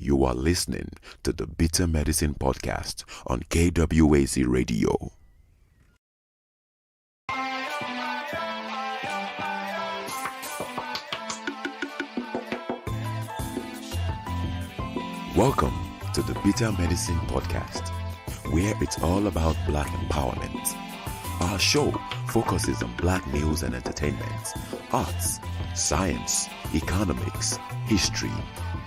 You are listening to the Bitter Medicine Podcast on KWAZ Radio. Welcome to the Bitter Medicine Podcast, where it's all about Black empowerment. Our show focuses on Black news and entertainment, arts, science, economics, history,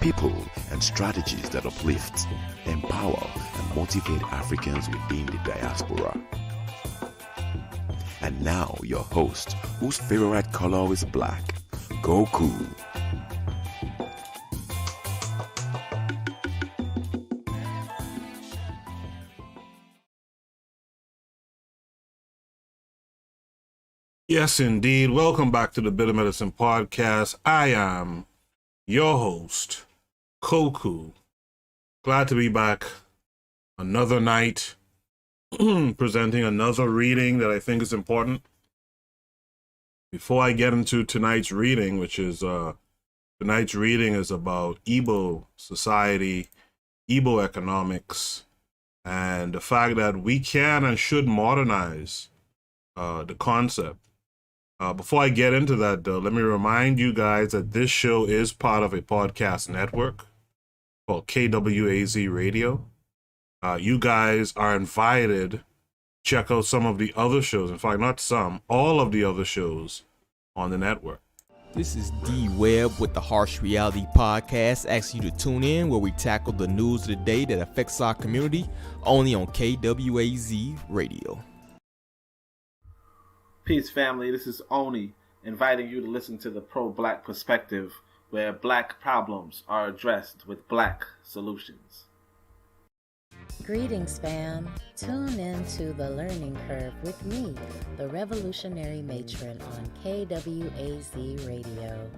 people, and strategies that uplift, empower, and motivate Africans within the diaspora. And now, your host, whose favorite color is black, Goku. Yes, indeed. Welcome back to the Bitter Medicine Podcast. I am your host, Koku. Glad to be back another night, presenting another reading that I think is important. Before I get into tonight's reading, which is tonight's reading is about Igbo society, Igbo economics, and the fact that we can and should modernize the concept. Before I get into that, though, let me remind you guys that this show is part of a podcast network called KWAZ Radio. You guys are invited to check out some of the other shows. In fact, not some, all of the other shows on the network. This is D Webb with the Harsh Reality Podcast, asking you to tune in where we tackle the news of the day that affects our community, only on KWAZ Radio. Peace, family. This is Oni, inviting you to listen to the pro-Black perspective, where Black problems are addressed with Black solutions. Greetings, fam. Tune in to The Learning Curve with me, the revolutionary matron on KWAZ Radio.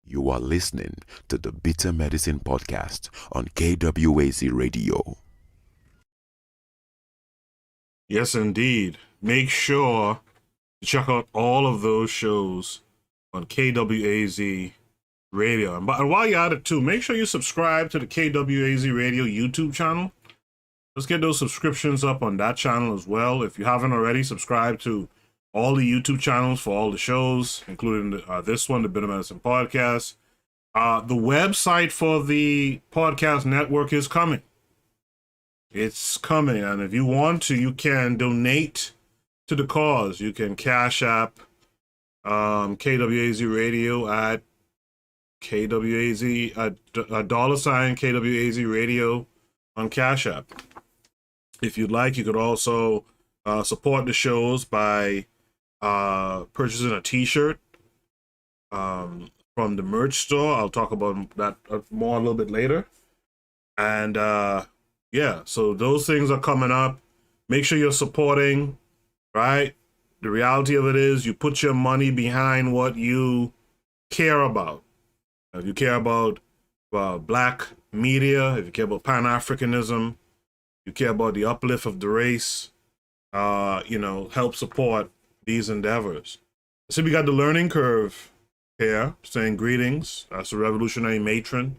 You are listening to the Bitter Medicine Podcast on KWAZ Radio. Yes, indeed. Make sure to check out all of those shows on KWAZ Radio. And while you're at it, too, make sure you subscribe to the KWAZ Radio YouTube channel. Let's get those subscriptions up on that channel as well. If you haven't already, subscribe to all the YouTube channels for all the shows, including this one, the Bitter Medicine Podcast. The website for the podcast network is coming. It's coming, and if you want to, you can donate to the cause. You can Cash App KWAZ Radio at KWAZ, $, KWAZ Radio on Cash App. If you'd like, you could also support the shows by purchasing a t-shirt from the merch store. I'll talk about that more a little bit later. And yeah, so those things are coming up. Make sure you're supporting, right? The reality of it is you put your money behind what you care about. If you care about Black media, if you care about Pan-Africanism, you care about the uplift of the race, help support these endeavors. So we got the Learning Curve here saying greetings. That's the revolutionary matron.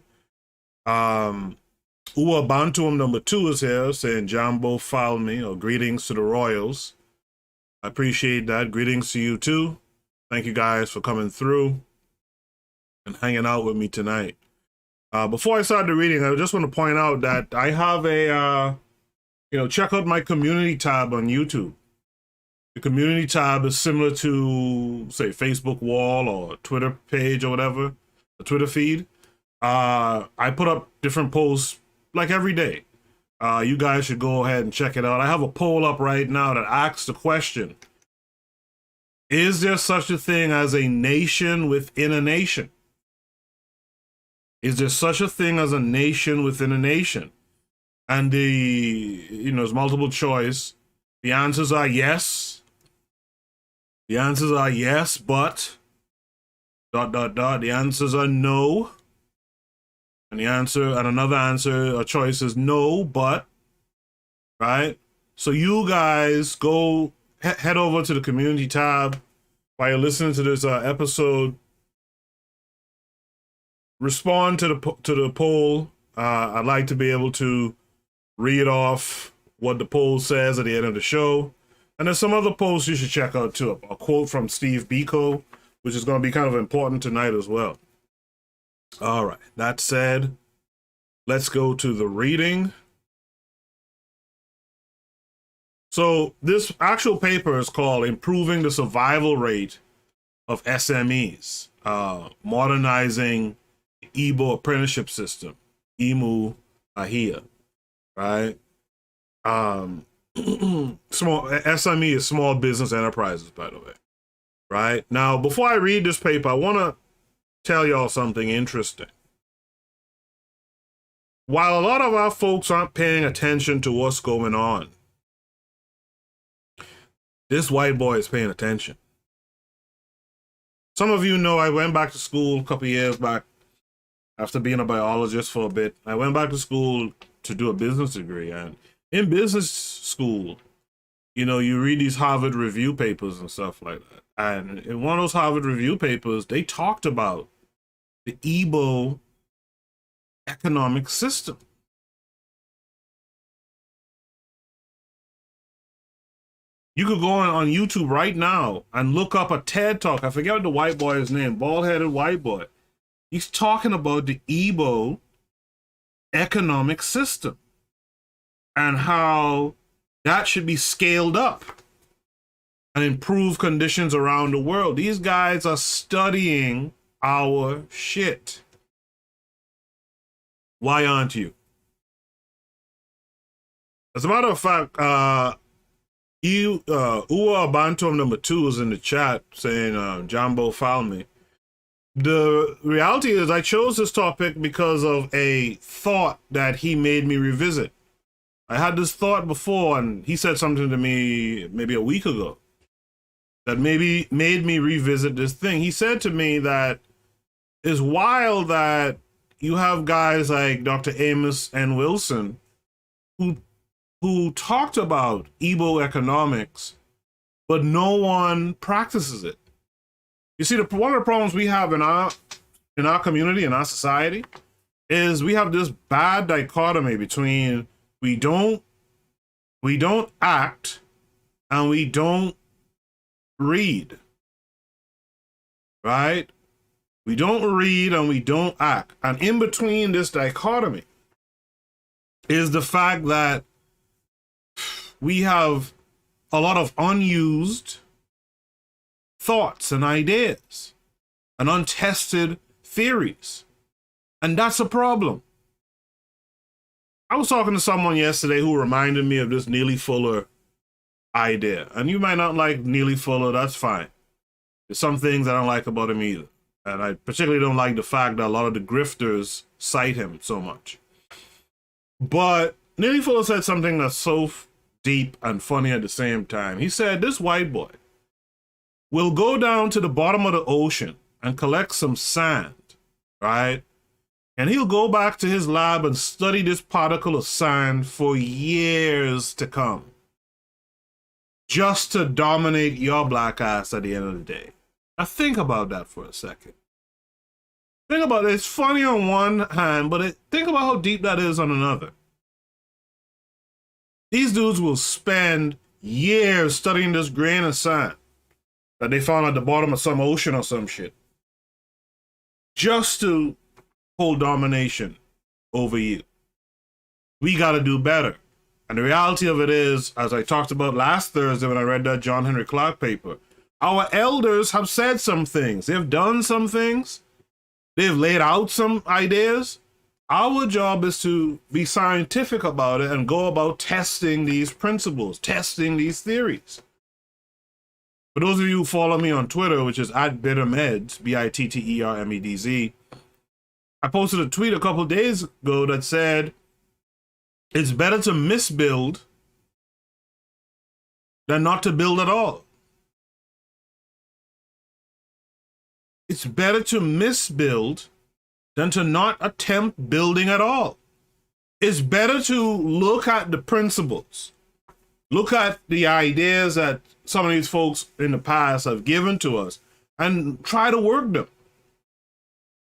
Uwa Bantuum number 2 is here saying Jambo Falmi, or greetings to the Royals. I appreciate that. Greetings to you too. Thank you guys for coming through and hanging out with me tonight. Before I start the reading, I just want to point out that I have a, check out my community tab on YouTube. The community tab is similar to, say, Facebook wall or Twitter page or whatever, a Twitter feed. I put up different posts like every day. You guys should go ahead and check it out. I have a poll up right now that asks the question: is there such a thing as a nation within a nation? Is there such a thing as a nation within a nation? And there's multiple choice. The answers are yes. The answers are yes, but ... The answers are no. And another answer, a choice is no, but, right? So you guys go head over to the community tab while you're listening to this episode. respond to the poll. I'd like to be able to read off what the poll says at the end of the show. And there's some other polls you should check out too. A quote from Steve Biko, which is going to be kind of important tonight as well. All right. That said, let's go to the reading. So this actual paper is called Improving the Survival Rate of SMEs, Modernizing the Igbo Apprenticeship System, Imu Ahia, right? Small SME is small business enterprises, by the way, right? Now, before I read this paper, I want to tell y'all something interesting. While a lot of our folks aren't paying attention to what's going on, this white boy is paying attention. Some of you know I went back to school a couple of years back after being a biologist for a bit. I went back to school to do a business degree, and in business school, you know, you read these Harvard review papers and stuff like that. And in one of those Harvard review papers, they talked about the Igbo economic system. You could go on YouTube right now and look up a TED Talk. I forget what the white boy's name, bald-headed white boy. He's talking about the Igbo economic system and how that should be scaled up and improve conditions around the world. These guys are studying our shit. Why aren't you? As a matter of fact, Uwa Bantom number 2 is in the chat saying, Jambo found me. The reality is I chose this topic because of a thought that he made me revisit. I had this thought before, and he said something to me maybe a week ago that maybe made me revisit this thing. He said to me that it's wild that you have guys like Dr. Amos and Wilson who talked about Igbo economics, but no one practices it. You see, one of the problems we have in our community, in our society, is we have this bad dichotomy between we don't act and we don't read, right? We don't read and we don't act. And in between this dichotomy is the fact that we have a lot of unused thoughts and ideas and untested theories. And that's a problem. I was talking to someone yesterday who reminded me of this Neely Fuller idea. And you might not like Neely Fuller, that's fine. There's some things I don't like about him either. And I particularly don't like the fact that a lot of the grifters cite him so much. But Neely Fuller said something that's so deep and funny at the same time. He said, this white boy will go down to the bottom of the ocean and collect some sand, right? And he'll go back to his lab and study this particle of sand for years to come, just to dominate your black ass at the end of the day. Now think about that for a second. Think about it. It's funny on one hand, but think about how deep that is on another. These dudes will spend years studying this grain of sand that they found at the bottom of some ocean or some shit, just to hold domination over you. We got to do better. And the reality of it is, as I talked about last Thursday when I read that John Henry Clark paper, our elders have said some things. They've done some things. They've laid out some ideas. Our job is to be scientific about it and go about testing these principles, testing these theories. For those of you who follow me on Twitter, which is @bittermeds, BITTERMEDZ, I posted a tweet a couple days ago that said, it's better to misbuild than not to build at all. It's better to misbuild than to not attempt building at all. It's better to look at the principles, look at the ideas that some of these folks in the past have given to us and try to work them.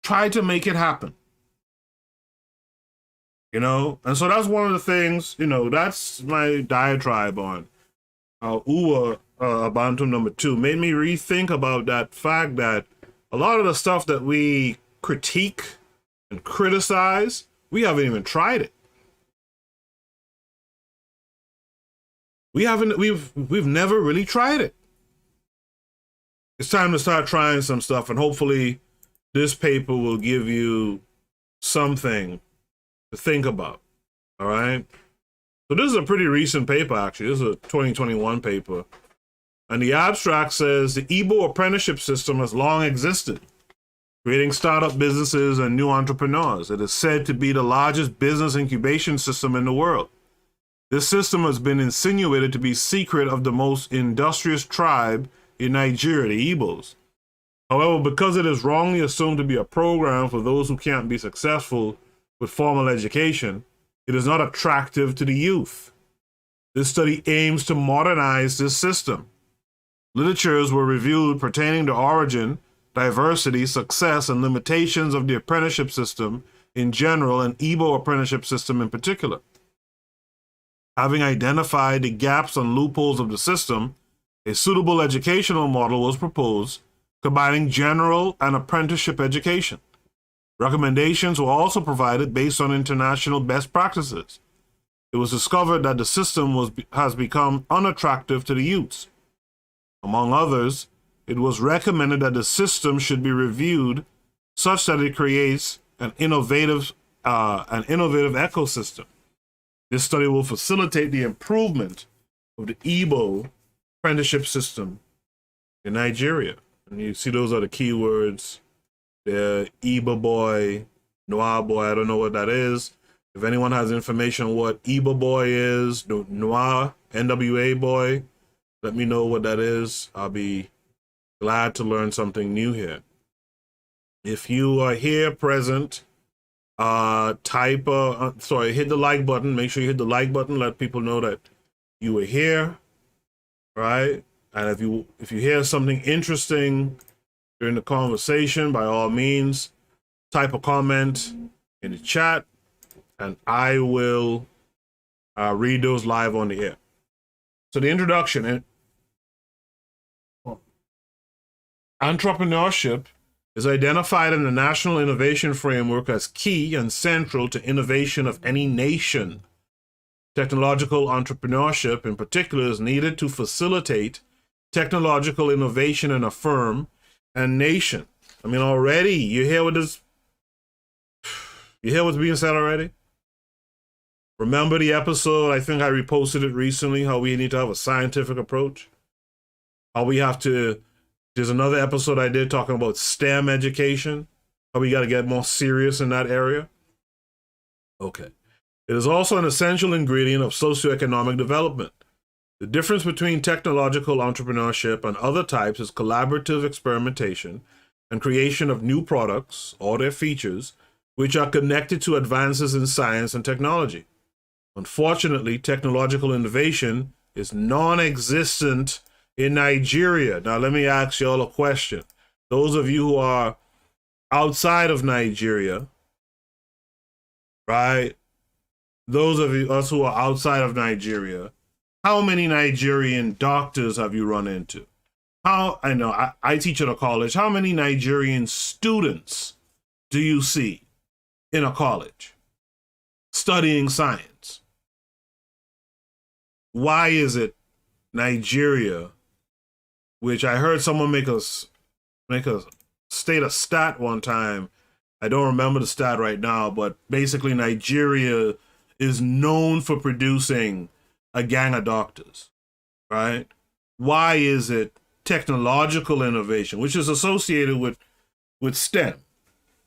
try to make it happen. You know, and so that's one of the things, you know, that's my diatribe on Uwa Abantu number 2. Made me rethink about that fact that a lot of the stuff that we critique and criticize, we haven't even tried it. We've never really tried it. It's time to start trying some stuff, and hopefully this paper will give you something to think about. All right. So this is a pretty recent paper, actually. This is a 2021 paper. And the abstract says the Igbo Apprenticeship System has long existed, creating startup businesses and new entrepreneurs. It is said to be the largest business incubation system in the world. This system has been insinuated to be secret of the most industrious tribe in Nigeria, the Igbos. However, because it is wrongly assumed to be a program for those who can't be successful with formal education, it is not attractive to the youth. This study aims to modernize this system. Literatures were reviewed pertaining to origin, diversity, success, and limitations of the apprenticeship system in general and Igbo apprenticeship system in particular. Having identified the gaps and loopholes of the system, a suitable educational model was proposed, combining general and apprenticeship education. Recommendations were also provided based on international best practices. It was discovered that the system has become unattractive to the youths. Among others, it was recommended that the system should be reviewed such that it creates an innovative ecosystem. This study will facilitate the improvement of the Igbo apprenticeship system in Nigeria. And you see those are the keywords. The Igbo boy, Noir boy, I don't know what that is. If anyone has information on what Igbo boy is, Noir, NWA boy, let me know what that is. I'll be glad to learn something new here. If you are here present, hit the like button. Make sure you hit the like button. Let people know that you were here, right? And if you hear something interesting during the conversation, by all means, type a comment in the chat, and I will read those live on the air. So the introduction. Entrepreneurship is identified in the National Innovation Framework as key and central to innovation of any nation. Technological entrepreneurship, in particular, is needed to facilitate technological innovation in a firm and nation. I mean, already, you hear what's being said already? Remember the episode, I think I reposted it recently, how we need to have a scientific approach? How we have to... There's another episode I did talking about STEM education, how we got to get more serious in that area. Okay. It is also an essential ingredient of socioeconomic development. The difference between technological entrepreneurship and other types is collaborative experimentation and creation of new products or their features, which are connected to advances in science and technology. Unfortunately, technological innovation is non-existent in Nigeria. Now, let me ask you all a question. Those of you who are outside of Nigeria, right? Those of us who are outside of Nigeria, how many Nigerian doctors have you run into? I teach at a college. How many Nigerian students do you see in a college studying science? Why is it Nigeria, which I heard someone make a state a stat one time. I don't remember the stat right now, but basically Nigeria is known for producing a gang of doctors, right? Why is it technological innovation, which is associated with STEM,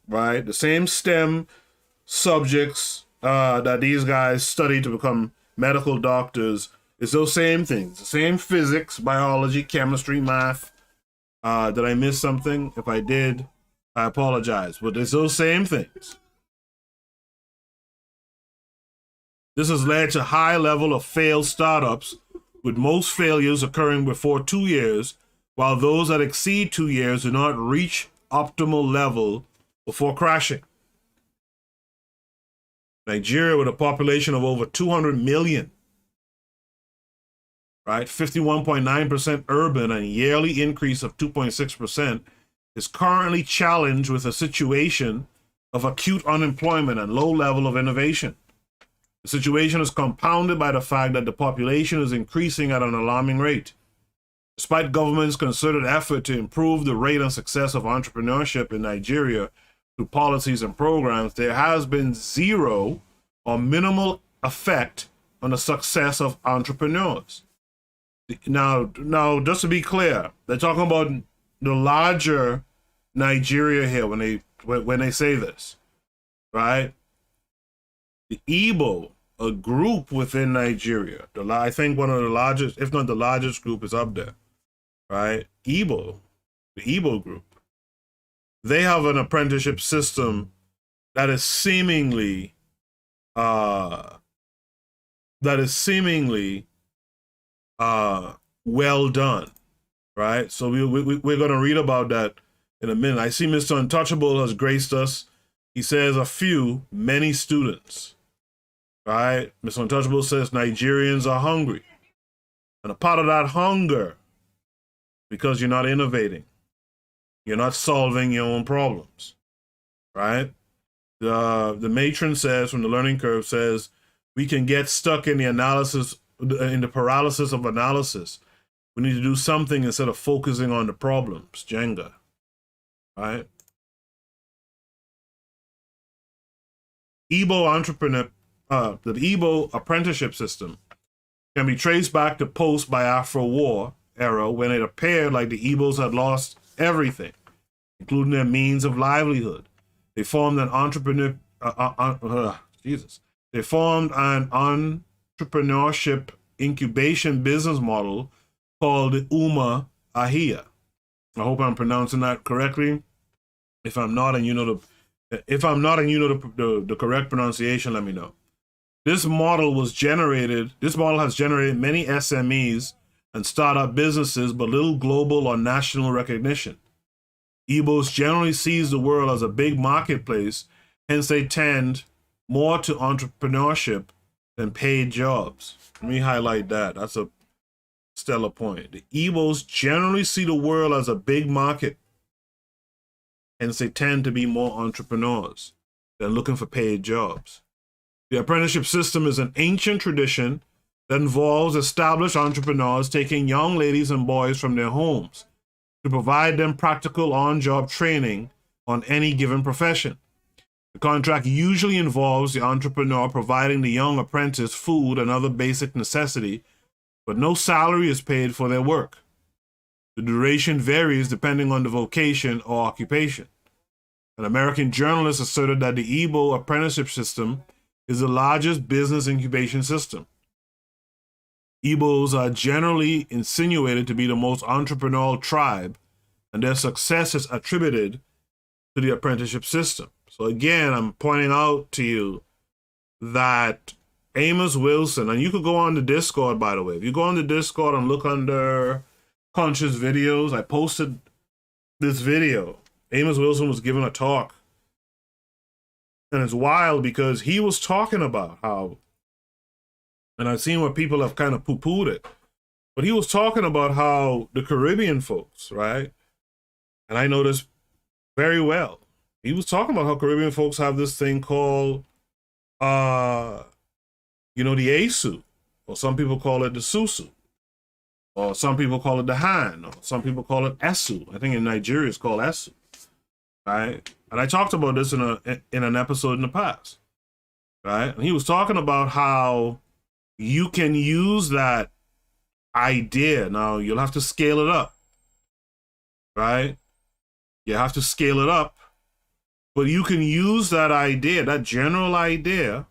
right? The same STEM subjects that these guys study to become medical doctors. It's those same things, the same physics, biology, chemistry, math. Did I miss something? If I did, I apologize. But it's those same things. This has led to high level of failed startups, with most failures occurring before 2 years, while those that exceed 2 years do not reach optimal level before crashing. Nigeria, with a population of over 200 million, right, 51.9% urban and a yearly increase of 2.6%, is currently challenged with a situation of acute unemployment and low level of innovation. The situation is compounded by the fact that the population is increasing at an alarming rate. Despite government's concerted effort to improve the rate and success of entrepreneurship in Nigeria through policies and programs, there has been zero or minimal effect on the success of entrepreneurs. Now, just to be clear, they're talking about the larger Nigeria here when they say this, right? The Igbo, a group within Nigeria, I think one of the largest, if not the largest group, is up there, right? The Igbo group, they have an apprenticeship system that is seemingly well done, right? So we're going to read about that in a minute. I see Mr. Untouchable has graced us. He says many students, right? Mr. Untouchable says Nigerians are hungry. And a part of that hunger, because you're not innovating, you're not solving your own problems, right? The matron says, from the learning curve, says, we can get stuck in the paralysis of analysis. We need to do something instead of focusing on the problems. Jenga, right? The Igbo Apprenticeship System can be traced back to post-Biafra War era, when it appeared like the Igbos had lost everything, including their means of livelihood. They formed an entrepreneurship incubation business model called Imu Ahia. I hope I'm pronouncing that correctly. If I'm not, and you know the correct pronunciation, let me know. This model has generated many SMEs and startup businesses, but little global or national recognition. Igbos generally sees the world as a big marketplace, hence they tend more to entrepreneurship than paid jobs. Let me highlight that. That's a stellar point. The Igbos generally see the world as a big market, hence they tend to be more entrepreneurs than looking for paid jobs. The apprenticeship system is an ancient tradition that involves established entrepreneurs taking young ladies and boys from their homes to provide them practical on-job training on any given profession. The contract usually involves the entrepreneur providing the young apprentice food and other basic necessity, but no salary is paid for their work. The duration varies depending on the vocation or occupation. An American journalist asserted that the Igbo apprenticeship system is the largest business incubation system. Igbos are generally insinuated to be the most entrepreneurial tribe, and their success is attributed to the apprenticeship system. So again, I'm pointing out to you that Amos Wilson, and you could go on the Discord, by the way. If you go on the Discord and look under Conscious Videos, I posted this video. Amos Wilson was giving a talk. And it's wild because he was talking about how, and I've seen where people have kind of poo-pooed it, but he was talking about how the Caribbean folks, right? And I know this very well. He was talking about how Caribbean folks have this thing called, the Asu, or some people call it the Susu, or some people call it the Han, or some people call it Esu. I think in Nigeria it's called Esu, right? And I talked about this in an episode in the past, right? And he was talking about how you can use that idea. Now, you'll have to scale it up, right? You have to scale it up, but you can use that idea, that general idea,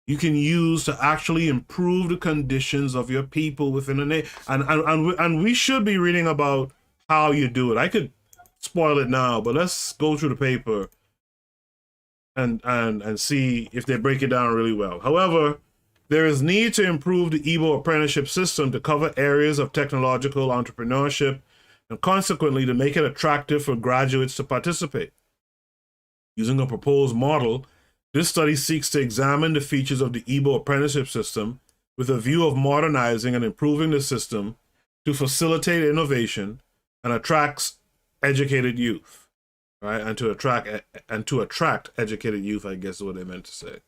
you can use to actually improve the conditions of your people within a nation. And we should be reading about how you do it. I could spoil it now, but let's go through the paper and see if they break it down really well. However, there is need to improve the Igbo apprenticeship system to cover areas of technological entrepreneurship and consequently to make it attractive for graduates to participate. Using a proposed model, this study seeks to examine the features of the Igbo Apprenticeship System with a view of modernizing and improving the system to facilitate innovation and attracts educated youth, right? And to attract educated youth, I guess is what they meant to say.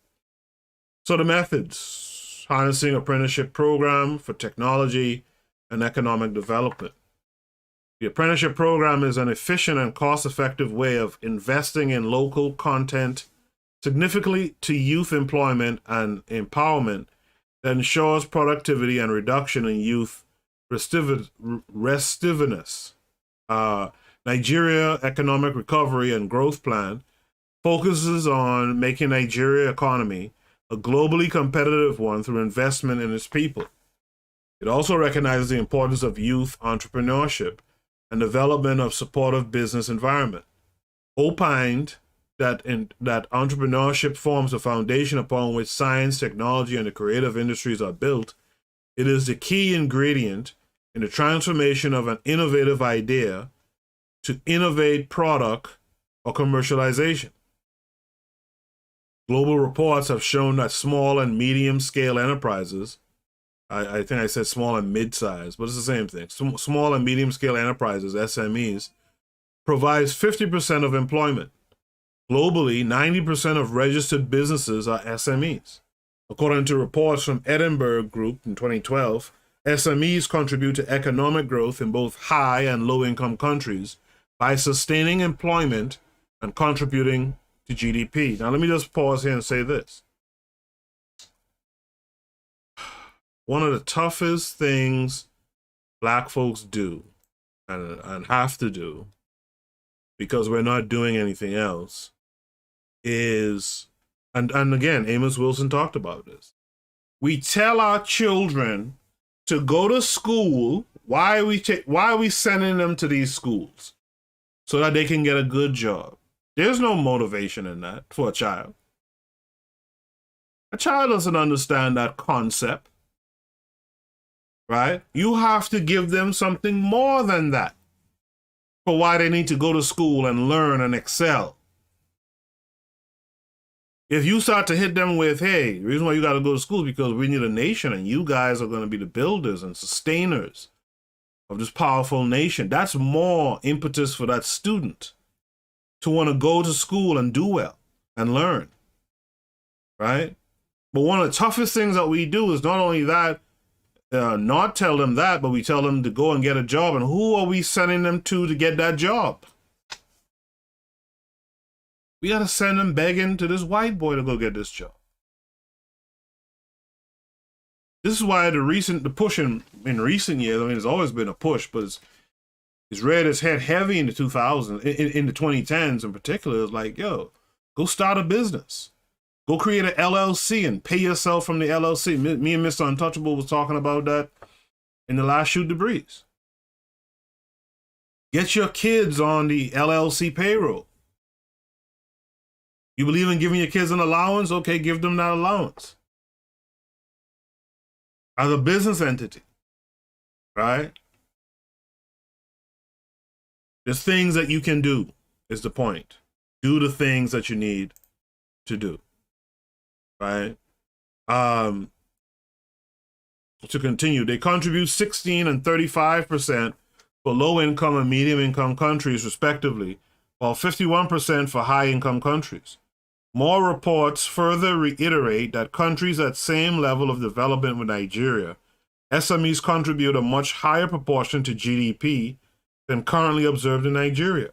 So the methods: harnessing apprenticeship program for technology and economic development. The apprenticeship program is an efficient and cost-effective way of investing in local content significantly to youth employment and empowerment that ensures productivity and reduction in youth restiveness. Nigeria Economic Recovery and Growth Plan focuses on making Nigeria economy a globally competitive one through investment in its people. It also recognizes the importance of youth entrepreneurship and development of supportive business environment. Opined that entrepreneurship forms the foundation upon which science, technology, and the creative industries are built. It is the key ingredient in the transformation of an innovative idea to innovate product or commercialization. Global reports have shown that small and medium-scale enterprises, I think I said small and mid-size, but it's the same thing. Small and medium-scale enterprises, SMEs, provides 50% of employment. Globally, 90% of registered businesses are SMEs. According to reports from Edinburgh Group in 2012, SMEs contribute to economic growth in both high and low-income countries by sustaining employment and contributing to GDP. Now, let me just pause here and say this. One of the toughest things Black folks do and have to do, because we're not doing anything else, is, and again, Amos Wilson talked about this. We tell our children to go to school. Why are we sending them to these schools? So that they can get a good job. There's no motivation in that for a child. A child doesn't understand that concept. Right? You have to give them something more than that for why they need to go to school and learn and excel. If you start to hit them with, hey, the reason why you got to go to school is because we need a nation and you guys are going to be the builders and sustainers of this powerful nation, that's more impetus for that student to want to go to school and do well and learn. Right? But one of the toughest things that we do is not only that, not tell them that, but we tell them to go and get a job. And who are we sending them to get that job? We got to send them begging to this white boy to go get this job. This is why the push in recent years, I mean, there's always been a push, but it's reared its head heavy in the 2000s, in the 2010s in particular. It's like, yo, go start a business. Go create an LLC and pay yourself from the LLC. Me and Mr. Untouchable was talking about that in the last Shoot the Breeze. Get your kids on the LLC payroll. You believe in giving your kids an allowance? Okay, give them that allowance. As a business entity, right? There's things that you can do, is the point. Do the things that you need to do. Right? To continue, they contribute 16 and 35% for low-income and medium-income countries, respectively, while 51% for high-income countries. More reports further reiterate that countries at same level of development with Nigeria, SMEs contribute a much higher proportion to GDP than currently observed in Nigeria.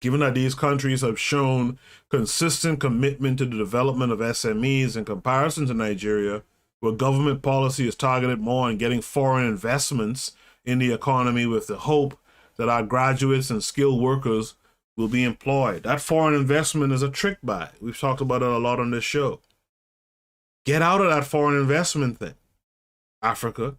Given that these countries have shown consistent commitment to the development of SMEs in comparison to Nigeria, where government policy is targeted more on getting foreign investments in the economy with the hope that our graduates and skilled workers will be employed. That foreign investment is a trick buy. We've talked about it a lot on this show. Get out of that foreign investment thing, Africa.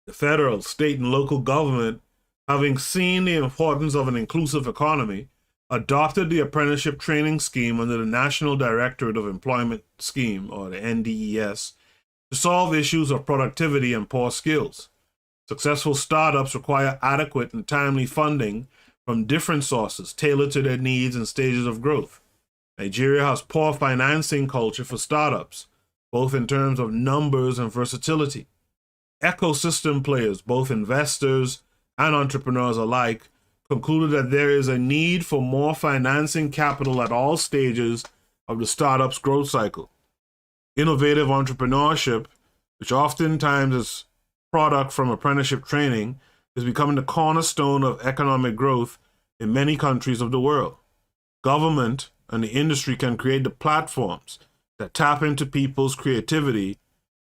The federal, state, and local government, having seen the importance of an inclusive economy, adopted the apprenticeship training scheme under the National Directorate of Employment Scheme, or the NDES, to solve issues of productivity and poor skills. Successful startups require adequate and timely funding from different sources, tailored to their needs and stages of growth. Nigeria has poor financing culture for startups, both in terms of numbers and versatility. Ecosystem players, both investors and entrepreneurs alike, concluded that there is a need for more financing capital at all stages of the startup's growth cycle. Innovative entrepreneurship, which oftentimes is product from apprenticeship training, is becoming the cornerstone of economic growth in many countries of the world. Government and the industry can create the platforms that tap into people's creativity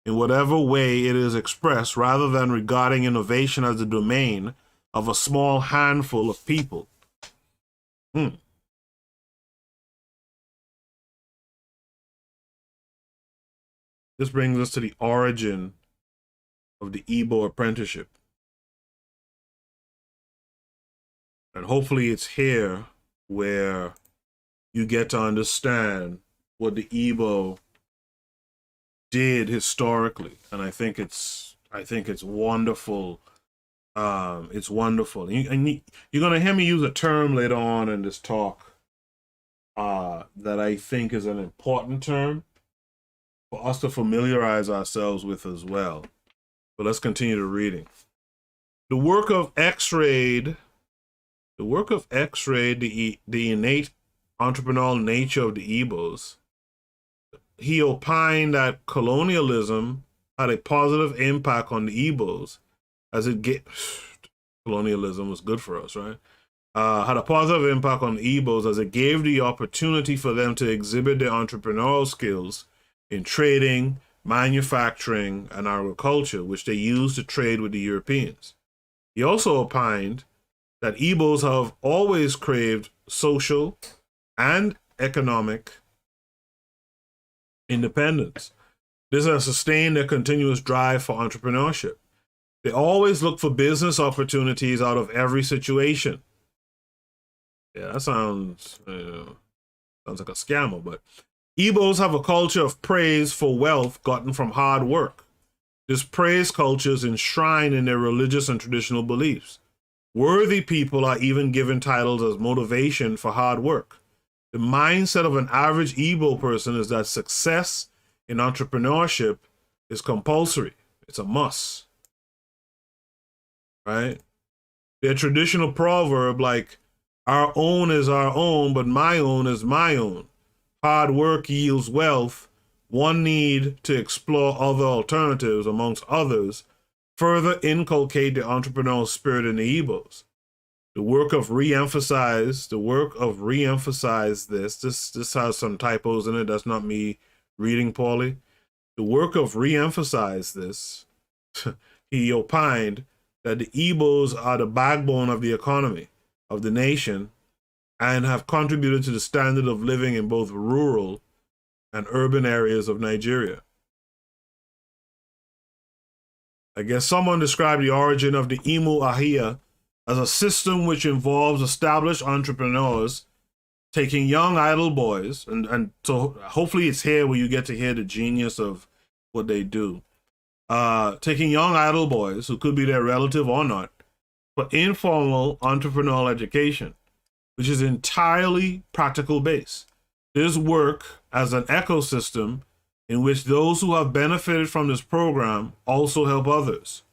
in whatever way it is expressed, rather than regarding innovation as the domain of a small handful of people. This brings us to the origin of the Igbo Apprenticeship. And hopefully it's here where you get to understand what the Igbo did historically. And I think it's wonderful. It's wonderful. And you're going to hear me use a term later on in this talk that I think is an important term for us to familiarize ourselves with as well. But let's continue the reading. The work of X-rayed the innate entrepreneurial nature of the Igbos. He opined that colonialism had a positive impact on the Igbos as it colonialism was good for us, right? Had a positive impact on the Igbos as it gave the opportunity for them to exhibit their entrepreneurial skills in trading, manufacturing, and agriculture, which they used to trade with the Europeans. He also opined that Igbos have always craved social and economic independence. This has sustained their continuous drive for entrepreneurship. They always look for business opportunities out of every situation. Yeah, that sounds like a scammer, but Igbos have a culture of praise for wealth gotten from hard work. This praise culture is enshrined in their religious and traditional beliefs. Worthy people are even given titles as motivation for hard work. The mindset of an average Igbo person is that success in entrepreneurship is compulsory. It's a must. Right? Their traditional proverb, like, our own is our own, but my own is my own. Hard work yields wealth. One need to explore other alternatives, amongst others, further inculcate the entrepreneurial spirit in the Igbos. The work of re-emphasize this has some typos in it. That's not me reading poorly. The work of re-emphasize this, he opined that the Igbos are the backbone of the economy of the nation and have contributed to the standard of living in both rural and urban areas of Nigeria. I guess someone described the origin of the Imu Ahia as a system which involves established entrepreneurs taking young idle boys, and so hopefully it's here where you get to hear the genius of what they do. Taking young idle boys, who could be their relative or not, for informal entrepreneurial education, which is entirely practical based. This work as an ecosystem in which those who have benefited from this program also help others.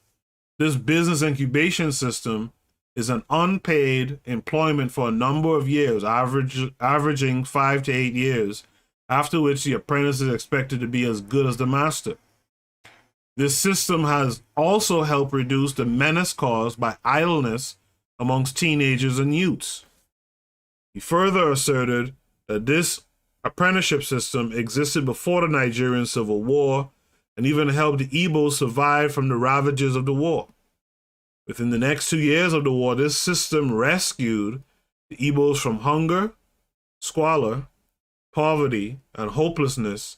This business incubation system is an unpaid employment for a number of years, averaging 5 to 8 years, after which the apprentice is expected to be as good as the master. This system has also helped reduce the menace caused by idleness amongst teenagers and youths. He further asserted that this apprenticeship system existed before the Nigerian Civil War and even helped the Igbos survive from the ravages of the war. Within the next 2 years of the war, this system rescued the Igbos from hunger, squalor, poverty, and hopelessness,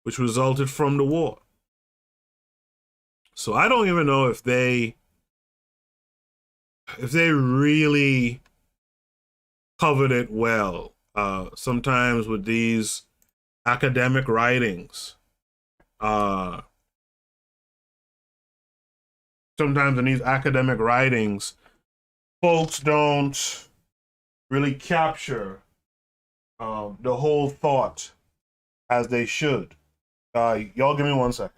which resulted from the war. So I don't even know if they really covered it well. Sometimes with these academic writings, folks don't really capture the whole thought as they should. Y'all give me 1 second.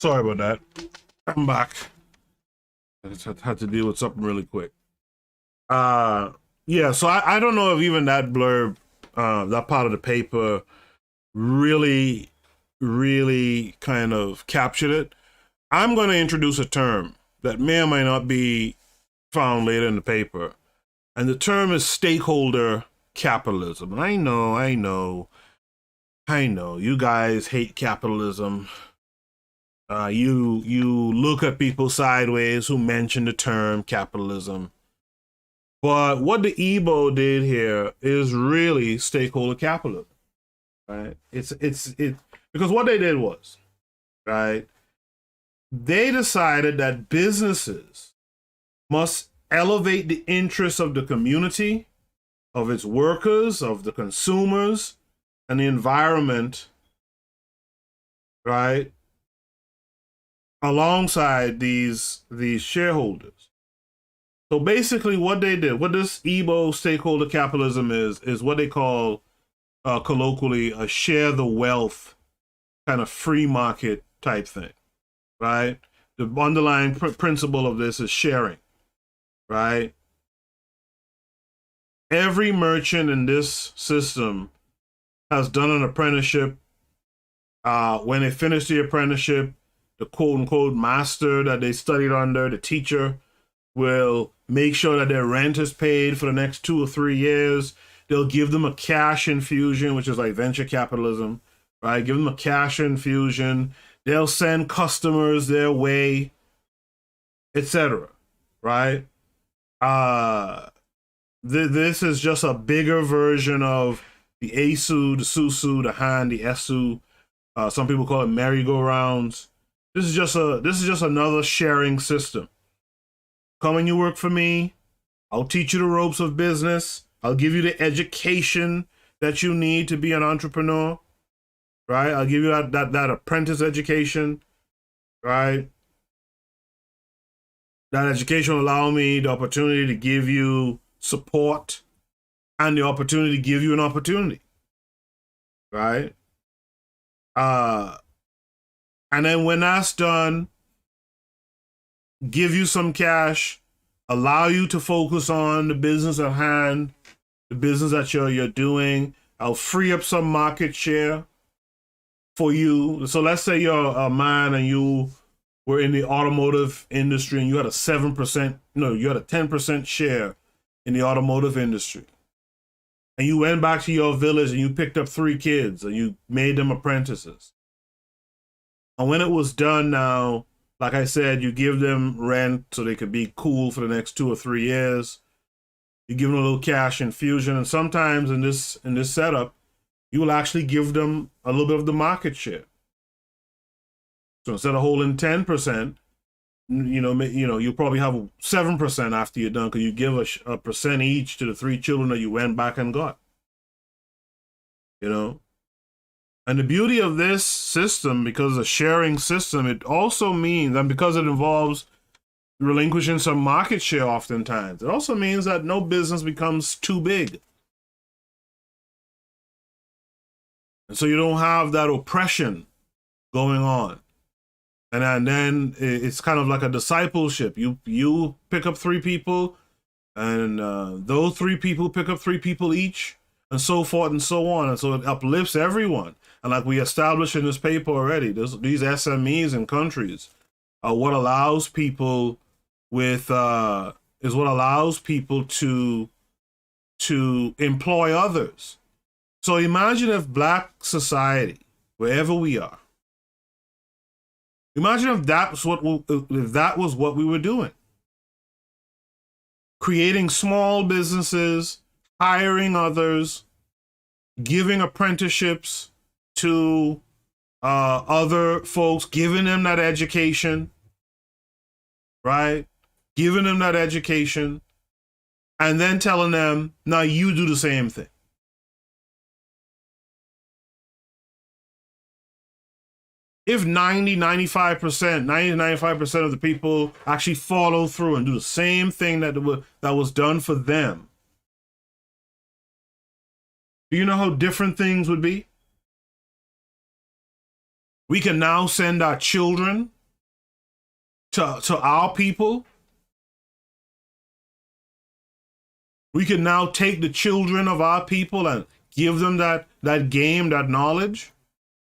Sorry about that. I'm back. I just had to deal with something really quick. Yeah, so I don't know if even that blurb, that part of the paper really kind of captured it. I'm going to introduce a term that may or may not be found later in the paper. And the term is stakeholder capitalism. I know. You guys hate capitalism. You look at people sideways who mention the term capitalism. But what the Igbo did here is really stakeholder capitalism, right? It's because what they did was, right, they decided that businesses must elevate the interests of the community, of its workers, of the consumers, and the environment, right, alongside these shareholders. So basically what they did, what this Igbo stakeholder capitalism is what they call colloquially a share the wealth kind of free market type thing, right? The underlying principle of this is sharing, right? Every merchant in this system has done an apprenticeship. When they finish the apprenticeship, the quote unquote master that they studied under, the teacher, will make sure that their rent is paid for the next 2 or 3 years. They'll give them a cash infusion, which is like venture capitalism, right? Give them a cash infusion. They'll send customers their way, etc. Right? This is just a bigger version of the Asu, the Susu, the Han, the Esu. Some people call it merry-go-rounds. This is just another sharing system. Come and you work for me. I'll teach you the ropes of business. I'll give you the education that you need to be an entrepreneur, right? I'll give you that apprentice education, right? That education will allow me the opportunity to give you support and the opportunity to give you an opportunity, right? And then when that's done, give you some cash, allow you to focus on the business at hand, the business that you're doing. I'll free up some market share for you. So let's say you're a man and you were in the automotive industry and you had a 10% share in the automotive industry. And you went back to your village and you picked up 3 kids and you made them apprentices. And when it was done now, like I said, you give them rent so they could be cool for the next 2 or 3 years. You give them a little cash infusion, and sometimes in this setup, you will actually give them a little bit of the market share. So instead of holding 10%, you'll probably have 7% after you're done, because you give a percent each to the 3 children that you went back and got. And the beauty of this system, because it's a sharing system, it also means, and because it involves relinquishing some market share oftentimes, it also means that no business becomes too big. And so you don't have that oppression going on. And then it's kind of like a discipleship. You pick up 3 people, and those 3 people pick up 3 people each, and so forth and so on. And so it uplifts everyone. And like we established in this paper already, these SMEs in countries are what allows people to employ others. So imagine if Black society, wherever we are, imagine if that was what we were doing. Creating small businesses, hiring others, giving apprenticeships to other folks, giving them that education, right? Giving them that education, and then telling them, now you do the same thing. If 95% of the people actually follow through and do the same thing that was done for them, do you know how different things would be? We can now send our children to our people. We can now take the children of our people and give them that game, that knowledge,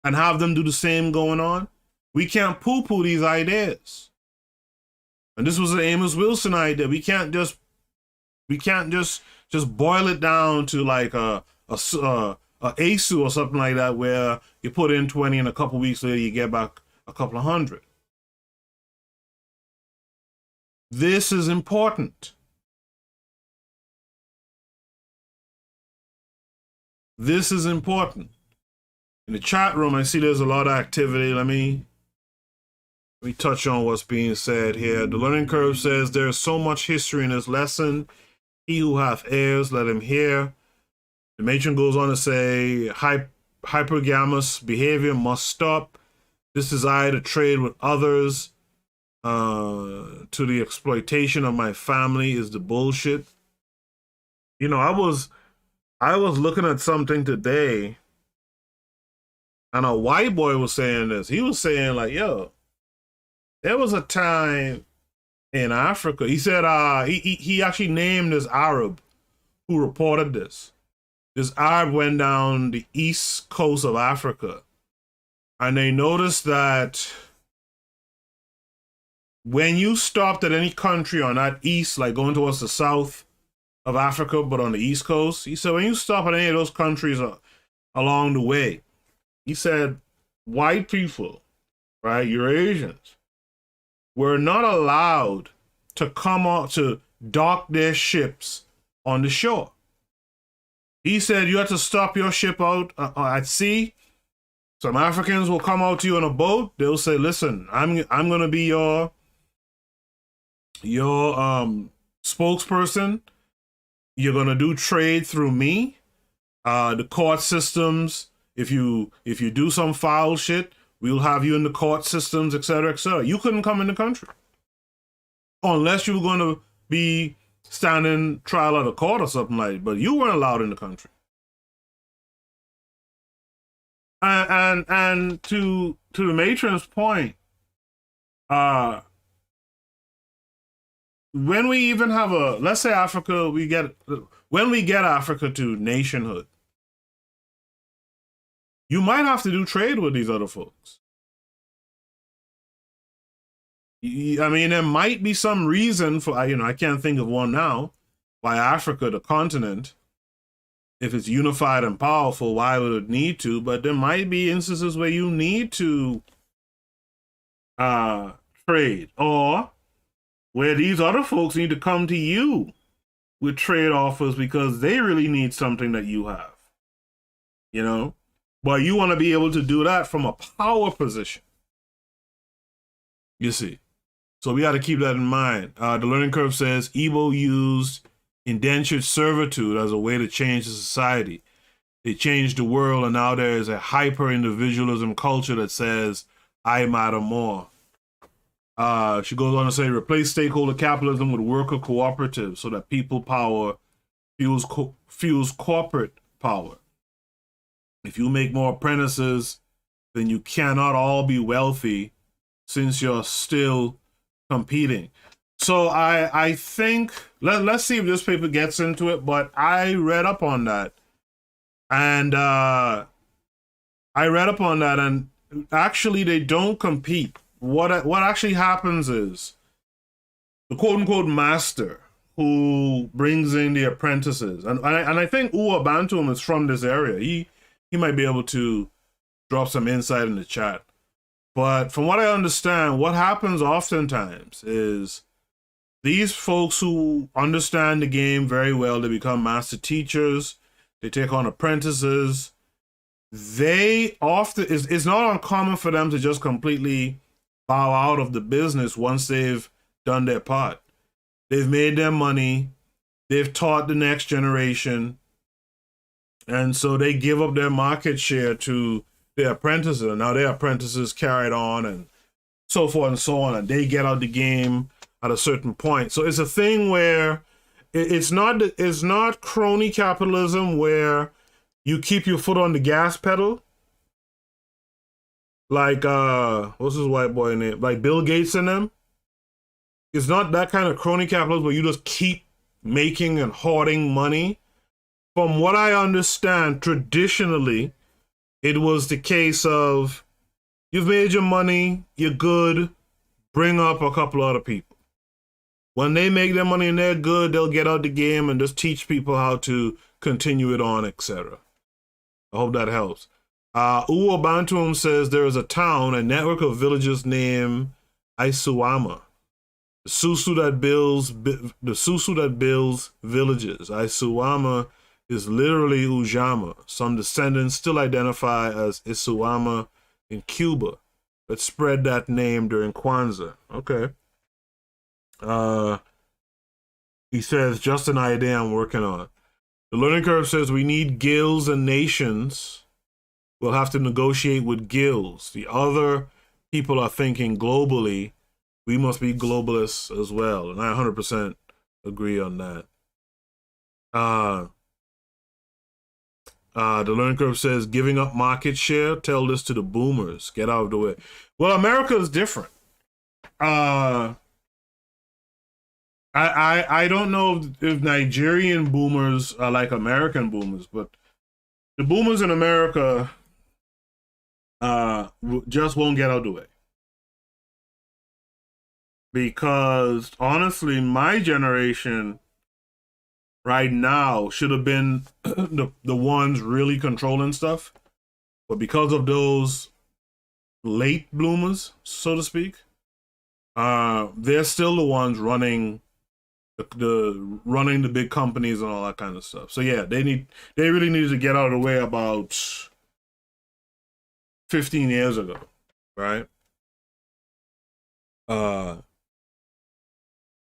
and have them do the same going on. We can't poo-poo these ideas. And this was an Amos Wilson idea. We can't just boil it down to like a ASU or something like that, where you put in 20 and a couple weeks later you get back a couple of hundred. This is important. This is important. In the chat room, I see there's a lot of activity. Let me touch on what's being said here. The learning curve says there's so much history in this lesson. He who hath ears, let him hear. The matron goes on to say, hypergamous behavior must stop. This desire to trade with others to the exploitation of my family is the bullshit. You know, I was looking at something today, and a white boy was saying this. He was saying like, yo, there was a time in Africa. He said he actually named this Arab who reported this. This Arab went down the east coast of Africa, and they noticed that when you stopped at any country on that east, like going towards the south of Africa, but on the east coast, he said when you stop at any of those countries along the way, he said white people, right, Eurasians, were not allowed to come out to dock their ships on the shore. He said you had to stop your ship out at sea. Some Africans will come out to you on a boat. They'll say, listen, I'm going to be your spokesperson. You're going to do trade through me. The court systems, if you do some foul shit, we'll have you in the court systems, et cetera, et cetera. You couldn't come in the country unless you were going to be standing trial at a court or something like that, but you weren't allowed in the country. And to the matron's point, when we even have let's say Africa, when we get Africa to nationhood, you might have to do trade with these other folks. I mean, there might be some reason for, I can't think of one now, why Africa, the continent, if it's unified and powerful, why would it need to? But there might be instances where you need to trade, or where these other folks need to come to you with trade offers because they really need something that you have, But you want to be able to do that from a power position, you see. So we got to keep that in mind. The learning curve says Igbo used indentured servitude as a way to change the society. They changed the world, and now there is a hyper-individualism culture that says, I matter more. She goes on to say, replace stakeholder capitalism with worker cooperatives so that people power fuels corporate power. If you make more apprentices, then you cannot all be wealthy since you're still competing. So I think, let's see if this paper gets into it, but I read up on that. And actually they don't compete. What actually happens is the quote-unquote master who brings in the apprentices, and I think Uwa Bantum is from this area. He might be able to drop some insight in the chat. But from what I understand, what happens oftentimes is these folks who understand the game very well, they become master teachers, they take on apprentices, they often, it's not uncommon for them to just completely bow out of the business once they've done their part. They've made their money, they've taught the next generation, and so they give up their market share to their apprentices. And now their apprentices carried on and so forth and so on, and they get out the game at a certain point. So it's a thing where it's not crony capitalism where you keep your foot on the gas pedal. Like, what's his white boy name? Like Bill Gates and them. It's not that kind of crony capitalism where you just keep making and hoarding money. From what I understand, traditionally, it was the case of you've made your money, you're good, bring up a couple other people. When they make their money and they're good, they'll get out the game and just teach people how to continue it on, etc. I hope that helps. Uwo Bantum says there is a town, a network of villages named Isuama. The susu that builds villages. Isuama is literally Ujama. Some descendants still identify as Isuama in Cuba, but spread that name during Kwanzaa. Okay. He says, just an idea I'm working on. The learning curve says we need guilds and nations. We'll have to negotiate with guilds. The other people are thinking globally. We must be globalists as well. And I 100% agree on that. The learning curve says giving up market share. Tell this to the boomers. Get out of the way. Well, America is different. I don't know if Nigerian boomers are like American boomers, but the boomers in America just won't get out of the way. Because honestly, my generation right now should have been the ones really controlling stuff. But because of those late bloomers, so to speak, they're still the ones running the big companies and all that kind of stuff. So yeah, they really needed to get out of the way about 15 years ago, right?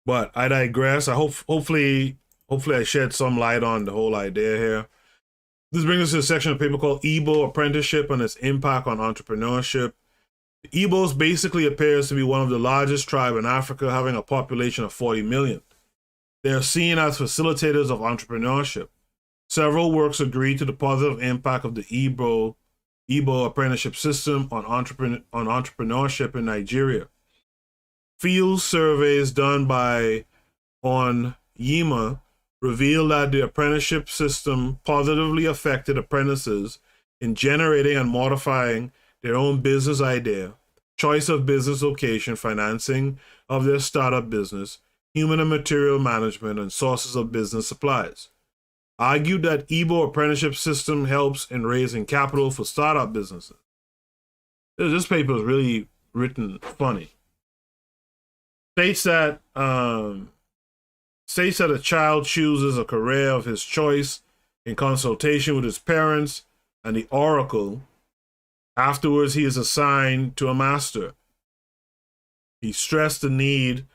But I digress. Hopefully I shed some light on the whole idea here. This brings us to a section of paper called Igbo Apprenticeship and its impact on entrepreneurship. The Igbos basically appears to be one of the largest tribes in Africa, having a population of 40 million. They are seen as facilitators of entrepreneurship. Several works agree to the positive impact of the Igbo Apprenticeship System on entrepreneurship in Nigeria. Field surveys done by Yima reveal that the apprenticeship system positively affected apprentices in generating and modifying their own business idea, choice of business location, financing of their startup business, human and material management, and sources of business supplies. Argued that Igbo apprenticeship system helps in raising capital for startup businesses. This paper is really written funny. States that a child chooses a career of his choice in consultation with his parents and the oracle. Afterwards, he is assigned to a master. He stressed the need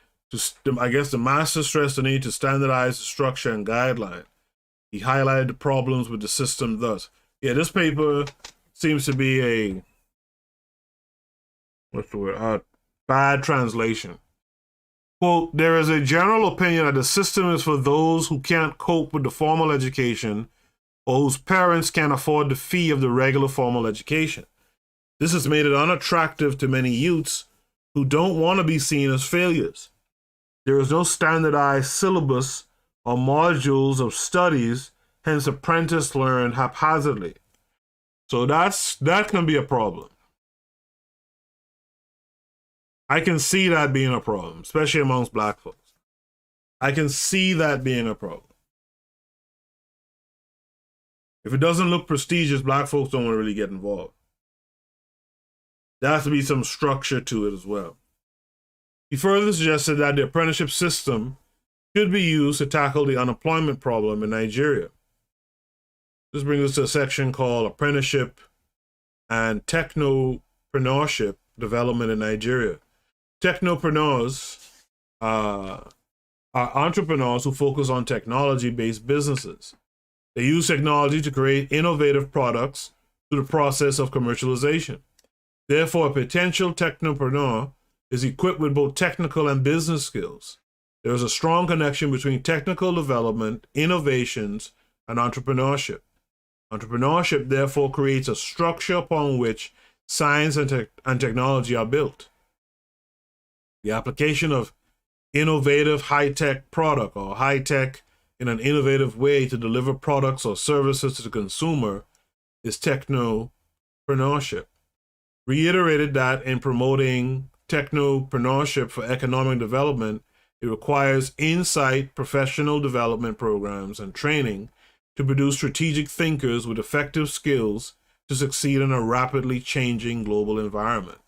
the master stressed the need to standardize the structure and guideline. He highlighted the problems with the system thus. Yeah, this paper seems to be bad translation. Quote, there is a general opinion that the system is for those who can't cope with the formal education or whose parents can't afford the fee of the regular formal education. This has made it unattractive to many youths who don't want to be seen as failures. There is no standardized syllabus or modules of studies, hence apprentices learn haphazardly. So that can be a problem. I can see that being a problem, especially amongst black folks. I can see that being a problem. If it doesn't look prestigious, black folks don't want to really get involved. There has to be some structure to it as well. He further suggested that the apprenticeship system should be used to tackle the unemployment problem in Nigeria. This brings us to a section called Apprenticeship and technopreneurship development in Nigeria. Technopreneurs are entrepreneurs who focus on technology-based businesses. They use technology to create innovative products through the process of commercialization. Therefore, a potential technopreneur is equipped with both technical and business skills. There is a strong connection between technical development, innovations, and entrepreneurship. Entrepreneurship, therefore, creates a structure upon which science and technology are built. The application of innovative high-tech product or high-tech in an innovative way to deliver products or services to the consumer is technopreneurship. Reiterated that in promoting technopreneurship for economic development, it requires insight, professional development programs, and training to produce strategic thinkers with effective skills to succeed in a rapidly changing global environment.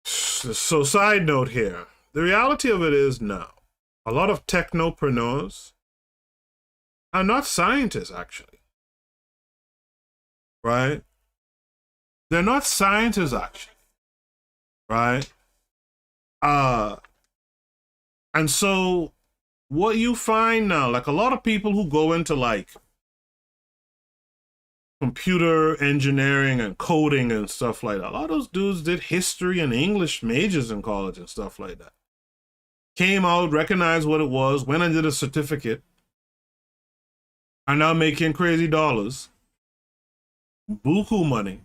So, side note here, the reality of it is now, a lot of technopreneurs are not scientists, actually. Right? They're not scientists, actually. Right? And so what you find now, like a lot of people who go into like computer engineering and coding and stuff like that, a lot of those dudes did history and English majors in college and stuff like that. Came out, recognized what it was, went and did a certificate, are now making crazy dollars, buku money,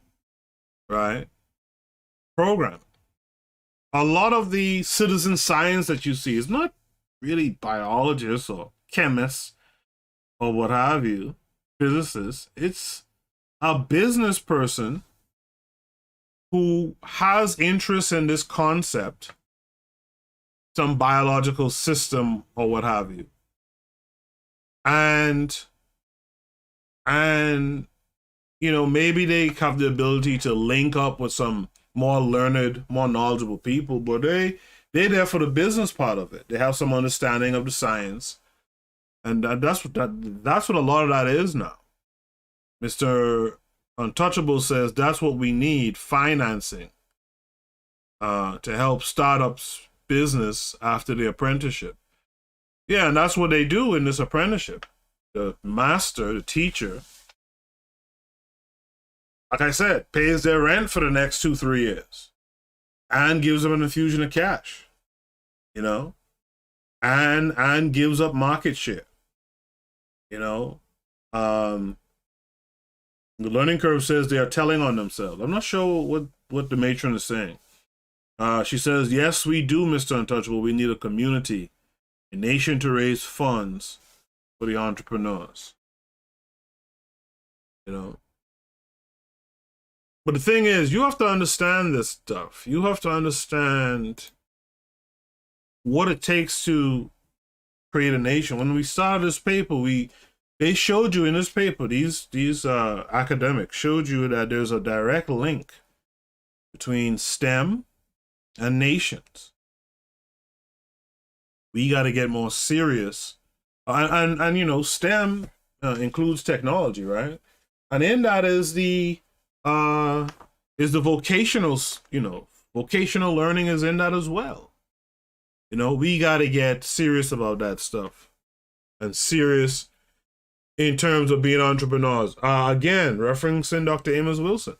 right? Programming. A lot of the citizen science that you see is not really biologists or chemists or what have you, physicists. It's a business person who has interest in this concept, some biological system or what have you. And you know, maybe they have the ability to link up with some more learned, more knowledgeable people, but they're there for the business part of it. They have some understanding of the science, and that's what a lot of that is now. Mr. Untouchable says that's what we need: financing to help startups business after the apprenticeship. Yeah, and that's what they do in this apprenticeship. The master, the teacher, like I said, pays their rent for the next 2-3 years and gives them an infusion of cash, you know, and gives up market share, you know. The learning curve says they are telling on themselves. I'm not sure what the matron is saying. She says, yes, we do, Mr. Untouchable. We need a community, a nation to raise funds for the entrepreneurs, you know. But the thing is, you have to understand this stuff. You have to understand what it takes to create a nation. When we started this paper, they showed you in this paper, these academics showed you that there's a direct link between STEM and nations. We got to get more serious. And you know, STEM includes technology, right? And in that is the vocational, you know, vocational learning is in that as well. You know, we got to get serious about that stuff, and serious in terms of being entrepreneurs. Again, referencing Dr. Amos Wilson.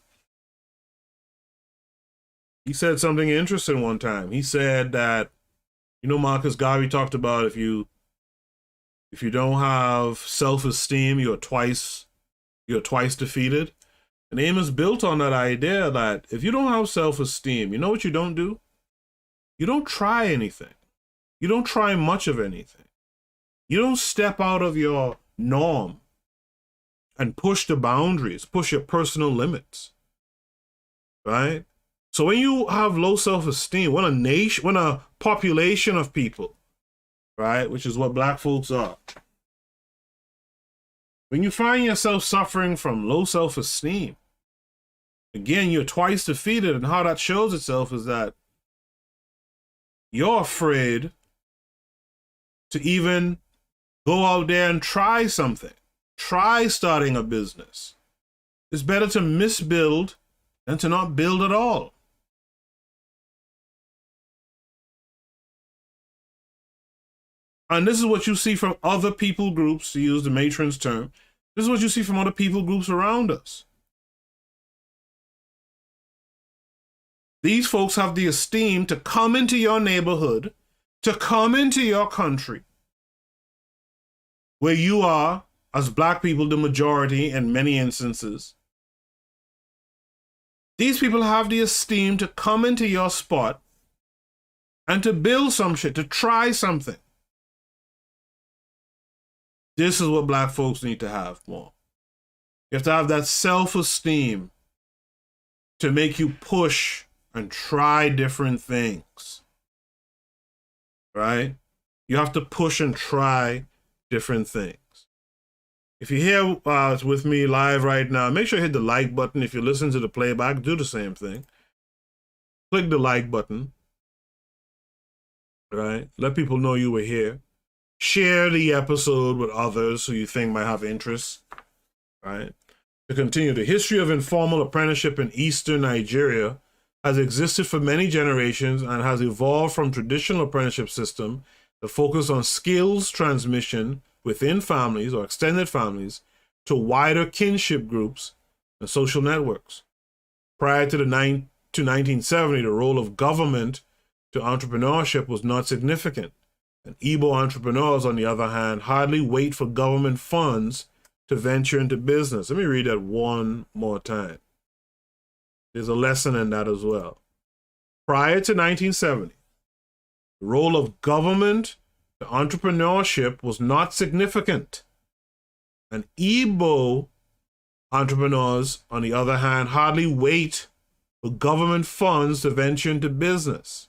He said something interesting one time. He said that, you know, Marcus Garvey talked about if you don't have self-esteem, you're twice defeated. And Amos built on that idea that if you don't have self-esteem, you know what you don't do? You don't try anything. You don't try much of anything. You don't step out of your norm and push the boundaries, push your personal limits, right? So when you have low self-esteem, when a population of people, right, which is what black folks are, when you find yourself suffering from low self-esteem, again, you're twice defeated. And how that shows itself is that you're afraid to even go out there and try something. Try starting a business. It's better to misbuild than to not build at all. And this is what you see from other people groups, to use the matron's term. This is what you see from other people groups around us. These folks have the esteem to come into your neighborhood, to come into your country, where you are, as black people, the majority in many instances. These people have the esteem to come into your spot and to build some shit, to try something. This is what black folks need to have more. You have to have that self-esteem to make you push and try different things. Right? You have to push and try different things. If you're here with me live right now, make sure you hit the like button. If you listen to the playback, do the same thing. Click the like button. Right? Let people know you were here. Share the episode with others who you think might have interest. Right? To continue, the history of informal apprenticeship in Eastern Nigeria has existed for many generations and has evolved from traditional apprenticeship system that focus on skills transmission within families or extended families to wider kinship groups and social networks. Prior to 1970, the role of government to entrepreneurship was not significant. And Igbo entrepreneurs, on the other hand, hardly wait for government funds to venture into business. Let me read that one more time. There's a lesson in that as well. Prior to 1970, the role of government to entrepreneurship was not significant. And Igbo entrepreneurs, on the other hand, hardly wait for government funds to venture into business.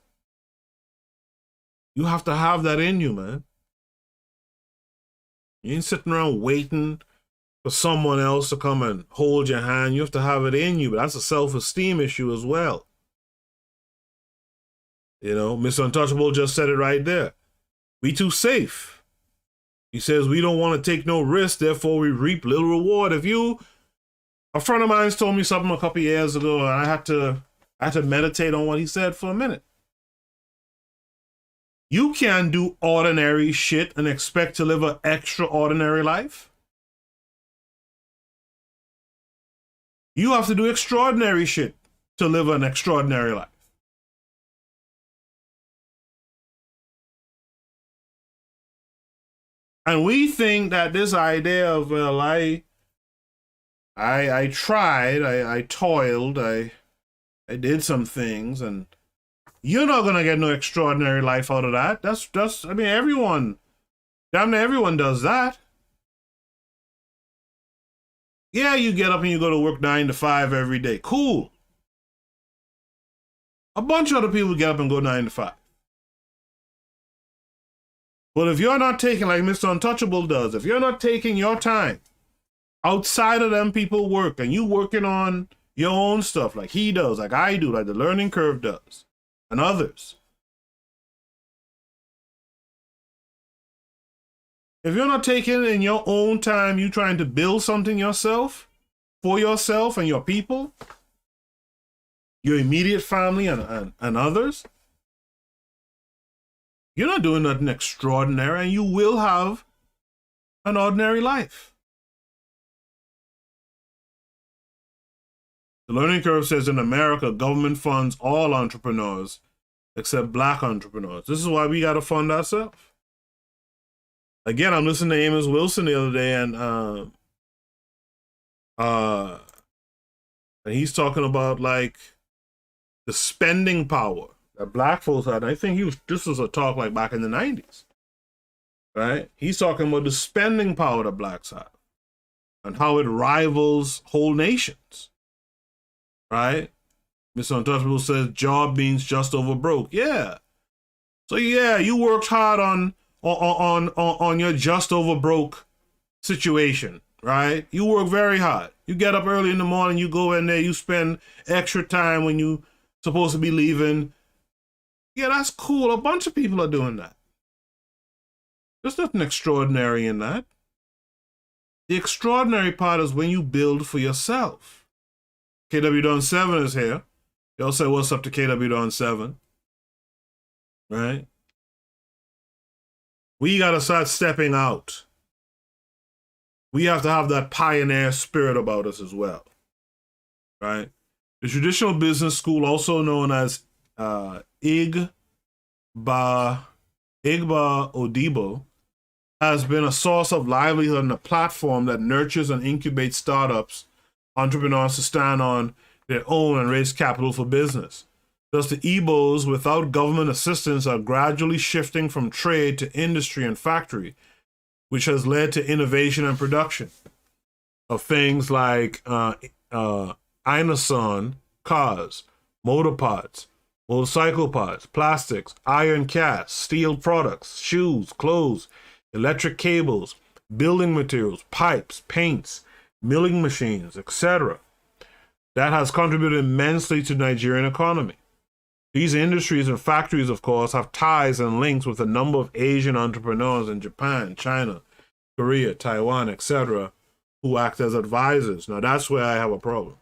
You have to have that in you, man. You ain't sitting around waiting for someone else to come and hold your hand. You have to have it in you, but that's a self-esteem issue as well. You know, Mr. Untouchable just said it right there. We too safe. He says we don't want to take no risk, therefore we reap little reward. A friend of mine told me something a couple years ago, and I had to meditate on what he said for a minute. You can't do ordinary shit and expect to live an extraordinary life. You have to do extraordinary shit to live an extraordinary life. And we think that this idea of, well, I tried, I toiled, I did some things, and you're not gonna get no extraordinary life out of that. That's I mean, damn near everyone does that. Yeah, you get up and you go to work 9 to 5 every day. Cool. A bunch of other people get up and go 9 to 5. But if you're not taking, like Mr. Untouchable does, if you're not taking your time outside of them people work and you working on your own stuff like he does, like I do, like the learning curve does, and others. If you're not taking in your own time, you trying to build something yourself, for yourself and your people, your immediate family and others, you're not doing nothing extraordinary, and you will have an ordinary life. The learning curve says in America, government funds all entrepreneurs except black entrepreneurs. This is why we got to fund ourselves. Again, I'm listening to Amos Wilson the other day, and he's talking about like the spending power that black folks had. I think this was a talk like back in the 90s, right? He's talking about the spending power that blacks have and how it rivals whole nations, right? Mr. Untouchable says job means just over broke. Yeah. So yeah, you worked hard on your just over broke situation, right? You work very hard. You get up early in the morning, you go in there, you spend extra time when you supposed to be leaving. Yeah, that's cool. A bunch of people are doing that. There's nothing extraordinary in that. The extraordinary part is when you build for yourself. KW Don 7 is here. Y'all say what's up to KW Don 7. Right? We got to start stepping out. We have to have that pioneer spirit about us as well. Right? The traditional business school, also known as Igbo Odibo, has been a source of livelihood and a platform that nurtures and incubates startups, entrepreneurs to stand on their own and raise capital for business. Thus, the Igbos, without government assistance, are gradually shifting from trade to industry and factory, which has led to innovation and production of things like Inoson cars, motor parts, motorcycle parts, plastics, iron casts, steel products, shoes, clothes, electric cables, building materials, pipes, paints, milling machines, etc. That has contributed immensely to the Nigerian economy. These industries and factories, of course, have ties and links with a number of Asian entrepreneurs in Japan, China, Korea, Taiwan, etc., who act as advisors. Now, that's where I have a problem.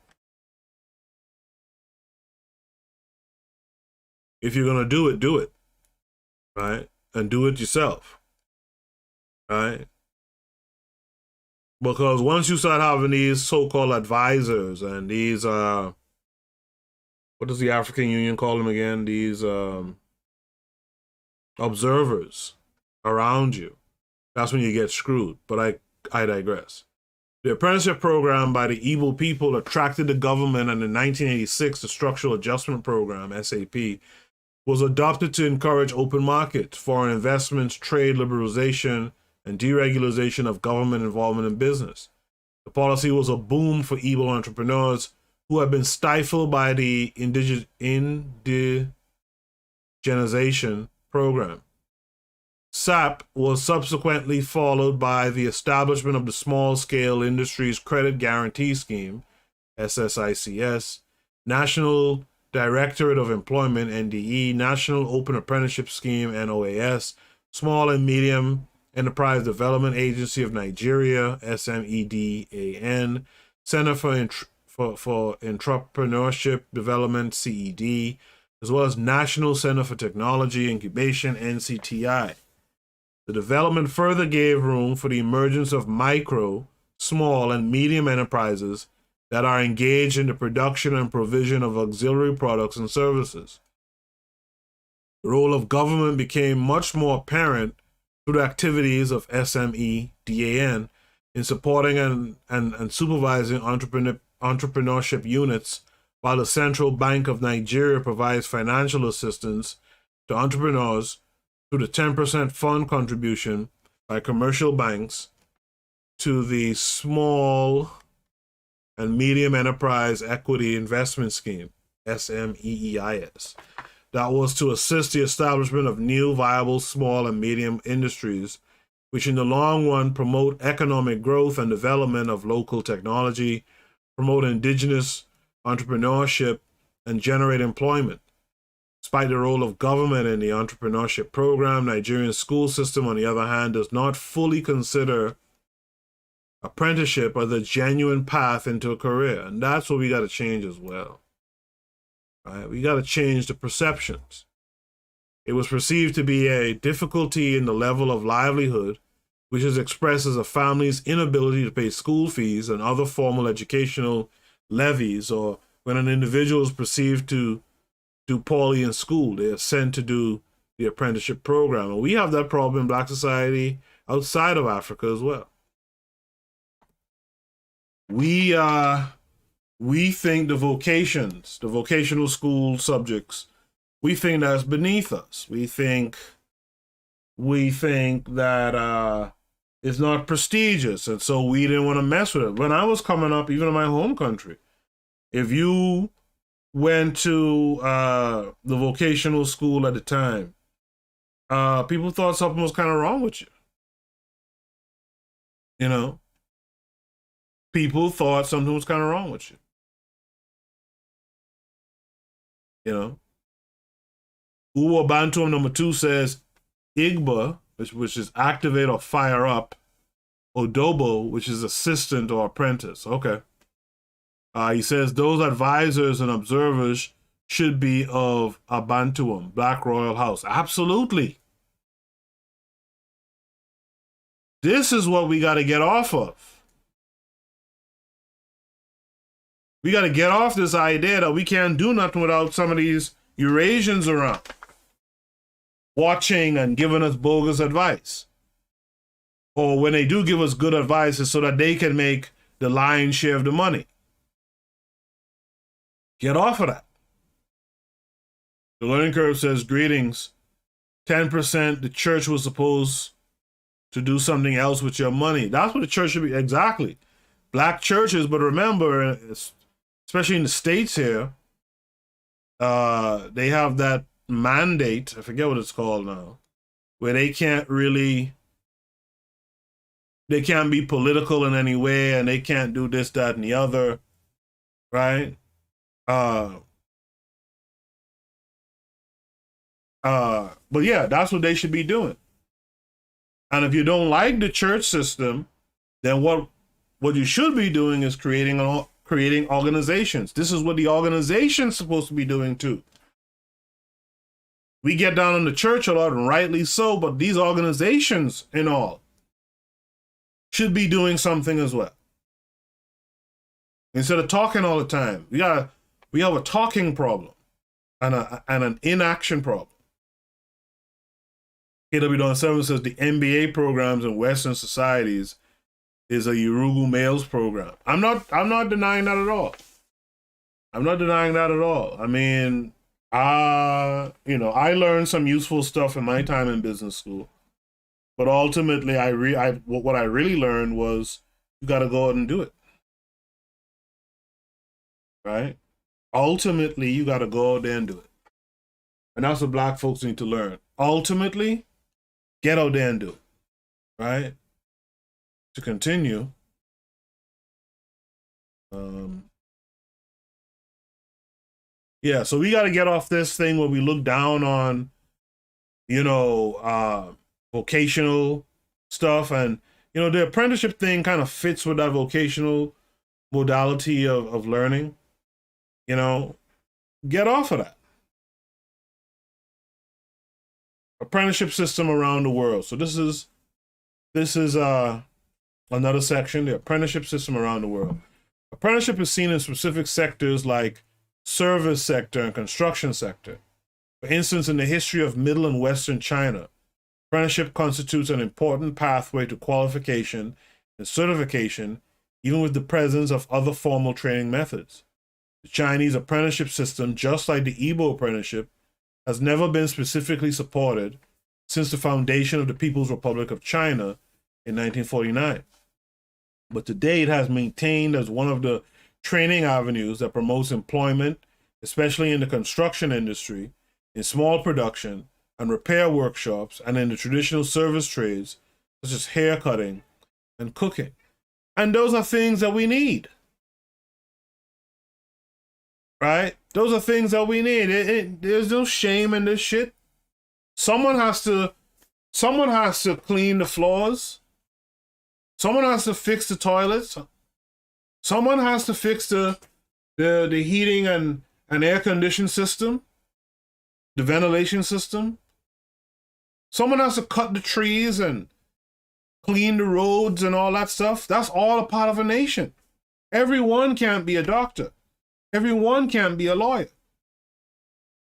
If you're going to do it, right? And do it yourself, right? Because once you start having these so-called advisors and these, what does the African Union call them again? These observers around you, that's when you get screwed. But I digress. The apprenticeship program by the Igbo people attracted the government, and in 1986, the Structural Adjustment Program, SAP, was adopted to encourage open markets, foreign investments, trade liberalization, and deregulation of government involvement in business. The policy was a boom for Igbo entrepreneurs who had been stifled by the indigenization program. SAP was subsequently followed by the establishment of the Small Scale Industries Credit Guarantee Scheme, SSICS, National Directorate of Employment, NDE, National Open Apprenticeship Scheme, NOAS, Small and Medium Enterprise Development Agency of Nigeria, SMEDAN, Center for Entrepreneurship Development, CED, as well as National Center for Technology Incubation, NCTI. The development further gave room for the emergence of micro, small, and medium enterprises that are engaged in the production and provision of auxiliary products and services. The role of government became much more apparent through the activities of SMEDAN in supporting and supervising entrepreneurship units, while the Central Bank of Nigeria provides financial assistance to entrepreneurs through the 10% fund contribution by commercial banks to the Small and Medium Enterprise Equity Investment Scheme, SMEEIS. That was to assist the establishment of new viable small and medium industries, which in the long run promote economic growth and development of local technology, promote indigenous entrepreneurship, and generate employment. Despite the role of government in the entrepreneurship program, Nigerian school system, on the other hand, does not fully consider apprenticeship as a genuine path into a career. And that's what we got to change as well. Right? We got to change the perceptions. It was perceived to be a difficulty in the level of livelihood, which is expressed as a family's inability to pay school fees and other formal educational levies, or when an individual is perceived to do poorly in school, they are sent to do the apprenticeship program. And we have that problem in Black society outside of Africa as well. We think the vocational school subjects, we think that's beneath us. We think that it's not prestigious, and so we didn't want to mess with it. When I was coming up, even in my home country, if you went to the vocational school at the time, people thought something was kind of wrong with you. You know? People thought something was kind of wrong with you. You know? Uwo Bantum number 2 says Igba, which is activate or fire up, Odobo, which is assistant or apprentice. Okay. He says those advisors and observers should be of Abantuum, Black Royal House. Absolutely. This is what we got to get off of. We got to get off this idea that we can't do nothing without some of these Eurasians around watching and giving us bogus advice. Or when they do give us good advice, it's so that they can make the lion's share of the money. Get off of that. The learning curve says, greetings. 10%, the church was supposed to do something else with your money. That's what the church should be. Exactly. Black churches, but remember, especially in the States here, they have that mandate, I forget what it's called now, where they can't be political in any way, and they can't do this, that, and the other, right? But yeah, that's what they should be doing. And if you don't like the church system, then what you should be doing is creating organizations. This is what the organization's supposed to be doing too. We get down on the church a lot, and rightly so, but these organizations and all should be doing something as well. Instead of talking all the time, we have a talking problem and an inaction problem. KW7 says the MBA programs in Western societies is a Yoruba males program. I'm not denying that at all. I'm not denying that at all. I mean, I learned some useful stuff in my time in business school, but ultimately, what I really learned was you got to go out and do it, right? Ultimately, you got to go out there and do it, and that's what Black folks need to learn. Ultimately, get out there and do it, right? To continue, yeah, so we got to get off this thing where we look down on, vocational stuff. And, the apprenticeship thing kind of fits with that vocational modality of learning. Get off of that. Apprenticeship system around the world. So this is another section, the apprenticeship system around the world. Apprenticeship is seen in specific sectors like service sector and construction sector. For instance, in the history of Middle and Western China, apprenticeship constitutes an important pathway to qualification and certification, even with the presence of other formal training methods. The Chinese apprenticeship system, just like the Igbo apprenticeship, has never been specifically supported since the foundation of the People's Republic of China in 1949. But today it has maintained as one of the training avenues that promotes employment, especially in the construction industry, in small production and repair workshops, and in the traditional service trades, such as hair cutting and cooking. And those are things that we need. Right? Those are things that we need. There's no shame in this shit. Someone has to clean the floors. Someone has to fix the toilets. Someone has to fix the heating and air conditioning system, the ventilation system. Someone has to cut the trees and clean the roads and all that stuff. That's all a part of a nation. Everyone can't be a doctor. Everyone can't be a lawyer.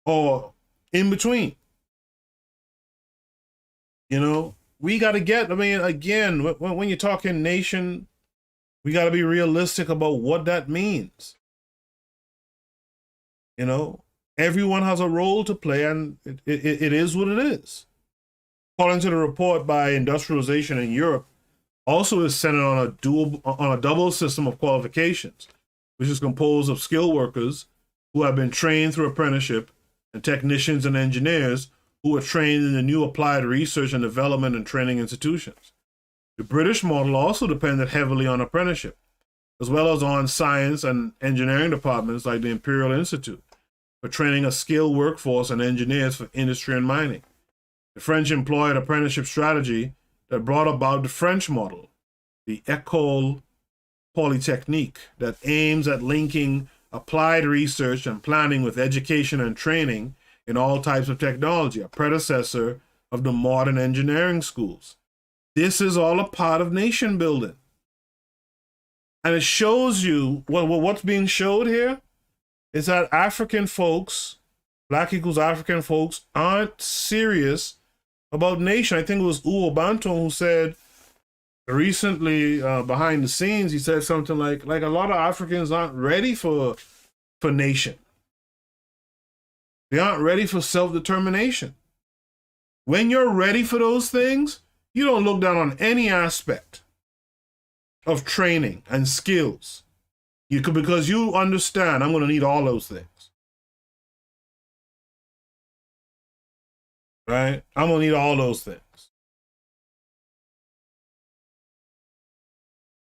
Or in between. We got to get, again, when you're talking nation, we got to be realistic about what that means. Everyone has a role to play, and it is what it is. According to the report by Industrialization in Europe, also is centered on a double system of qualifications, which is composed of skilled workers who have been trained through apprenticeship and technicians and engineers who are trained in the new applied research and development and training institutions. The British model also depended heavily on apprenticeship, as well as on science and engineering departments like the Imperial Institute, for training a skilled workforce and engineers for industry and mining. The French employed apprenticeship strategy that brought about the French model, the École polytechnique that aims at linking applied research and planning with education and training in all types of technology, a predecessor of the modern engineering schools. This is all a part of nation building. And it shows you, what's being showed here is that African folks, Black equals African folks, aren't serious about nation. I think it was Uwo Banton who said recently, behind the scenes, he said something like a lot of Africans aren't ready for nation. They aren't ready for self-determination. When you're ready for those things, you don't look down on any aspect of training and skills. Because you understand, I'm going to need all those things. Right? I'm going to need all those things.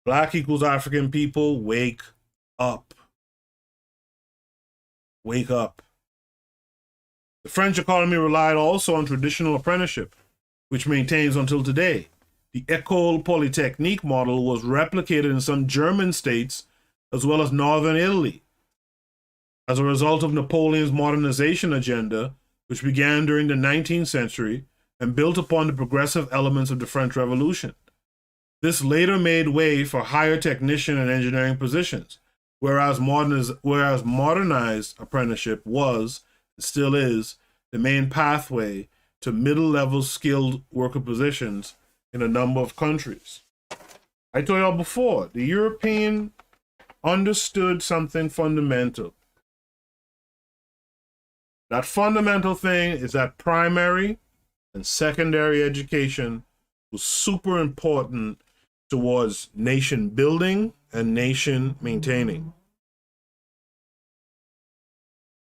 Black equals African people, wake up. Wake up. The French economy relied also on traditional apprenticeship, which maintains until today. The École Polytechnique model was replicated in some German states as well as northern Italy. As a result of Napoleon's modernization agenda, which began during the 19th century and built upon the progressive elements of the French Revolution. This later made way for higher technician and engineering positions, whereas modernized apprenticeship was, and still is, the main pathway to middle-level skilled worker positions in a number of countries. I told y'all before, the European understood something fundamental. That fundamental thing is that primary and secondary education was super important towards nation building and nation maintaining.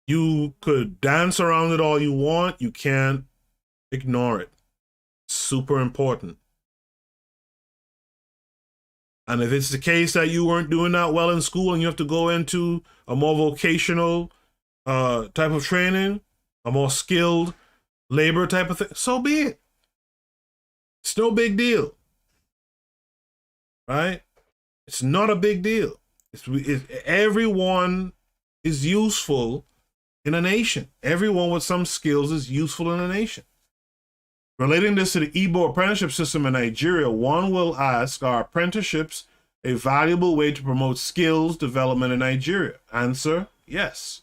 You could dance around it all you want, you can't ignore it. Super important. And if it's the case that you weren't doing that well in school and you have to go into a more vocational type of training, a more skilled labor type of thing, so be it. It's no big deal. Right? It's not a big deal. Everyone is useful in a nation. Everyone with some skills is useful in a nation. Relating this to the Igbo Apprenticeship System in Nigeria, one will ask, are apprenticeships a valuable way to promote skills development in Nigeria? Answer, yes.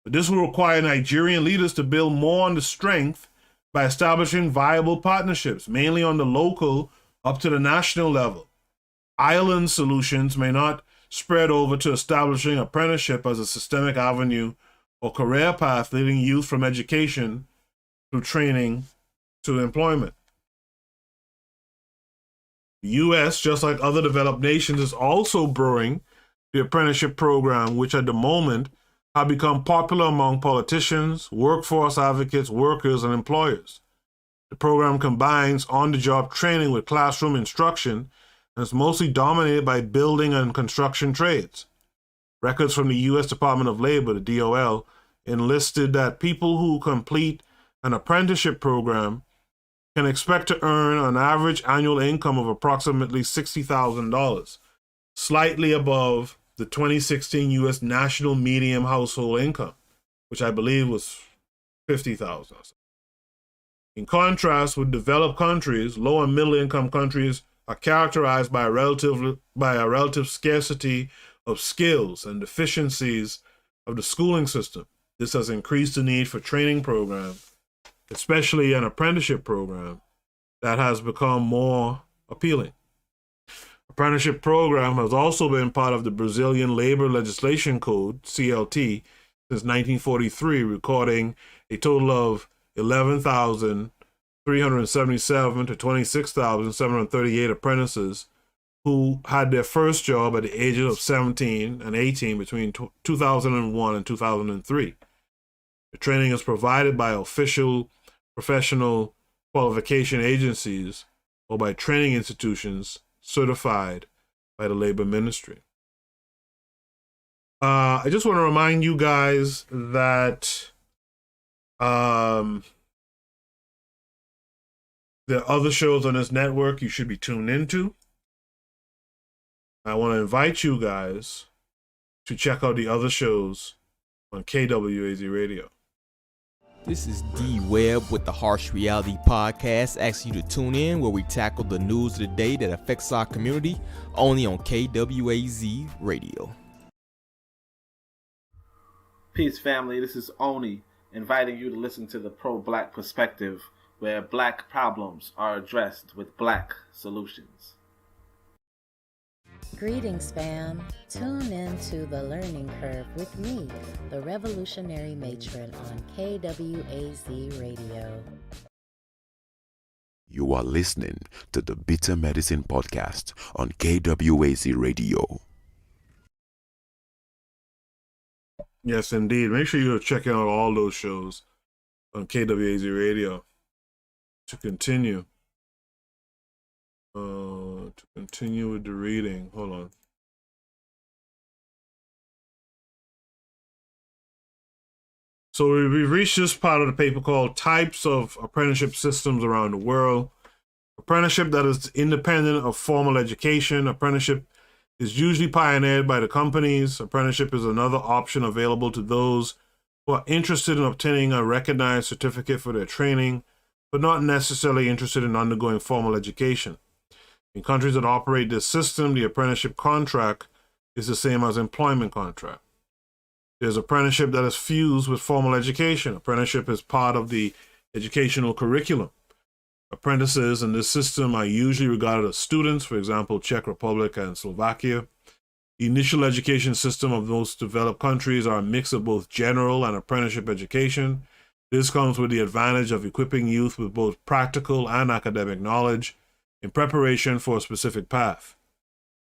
But this will require Nigerian leaders to build more on the strength by establishing viable partnerships, mainly on the local up to the national level. Island solutions may not spread over to establishing apprenticeship as a systemic avenue or career path leading youth from education through training to employment. The U.S., just like other developed nations, is also brewing the apprenticeship program, which at the moment have become popular among politicians, workforce advocates, workers, and employers. The program combines on-the-job training with classroom instruction and is mostly dominated by building and construction trades. Records from the U.S. Department of Labor, the DOL, enlisted that people who complete an apprenticeship program can expect to earn an average annual income of approximately $60,000, slightly above the 2016 U.S. national median household income, which I believe was $50,000. In contrast with developed countries, low and middle income countries are characterized by a relative scarcity of skills and deficiencies of the schooling system. This has increased the need for training programs, especially an apprenticeship program that has become more appealing. Apprenticeship program has also been part of the Brazilian Labor Legislation Code, CLT, since 1943, recording a total of 11,377 to 26,738 apprentices who had their first job at the ages of 17 and 18 between 2001 and 2003. The training is provided by official professional qualification agencies or by training institutions certified by the Labor Ministry. I just want to remind you guys that there are other shows on this network you should be tuned into. I want to invite you guys to check out the other shows on KWAZ Radio. This is D Webb with the Harsh Reality Podcast, asking you to tune in where we tackle the news of the day that affects our community, only on KWAZ Radio. Peace, family. This is Oni, inviting you to listen to the pro-black perspective, where black problems are addressed with black solutions. Greetings, fam. Tune in to The Learning Curve with me, the revolutionary matron on KWAZ Radio. You are listening to the Bitter Medicine Podcast on KWAZ Radio. Yes, indeed. Make sure you're checking out all those shows on KWAZ Radio to continue. To continue with the reading. Hold on. So we've reached this part of the paper called Types of Apprenticeship Systems Around the World. Apprenticeship that is independent of formal education. Apprenticeship is usually pioneered by the companies. Apprenticeship is another option available to those who are interested in obtaining a recognized certificate for their training, but not necessarily interested in undergoing formal education. In countries that operate this system, the apprenticeship contract is the same as employment contract. There's apprenticeship that is fused with formal education. Apprenticeship is part of the educational curriculum. Apprentices in this system are usually regarded as students, for example, Czech Republic and Slovakia. The initial education system of most developed countries are a mix of both general and apprenticeship education. This comes with the advantage of equipping youth with both practical and academic knowledge in preparation for a specific path.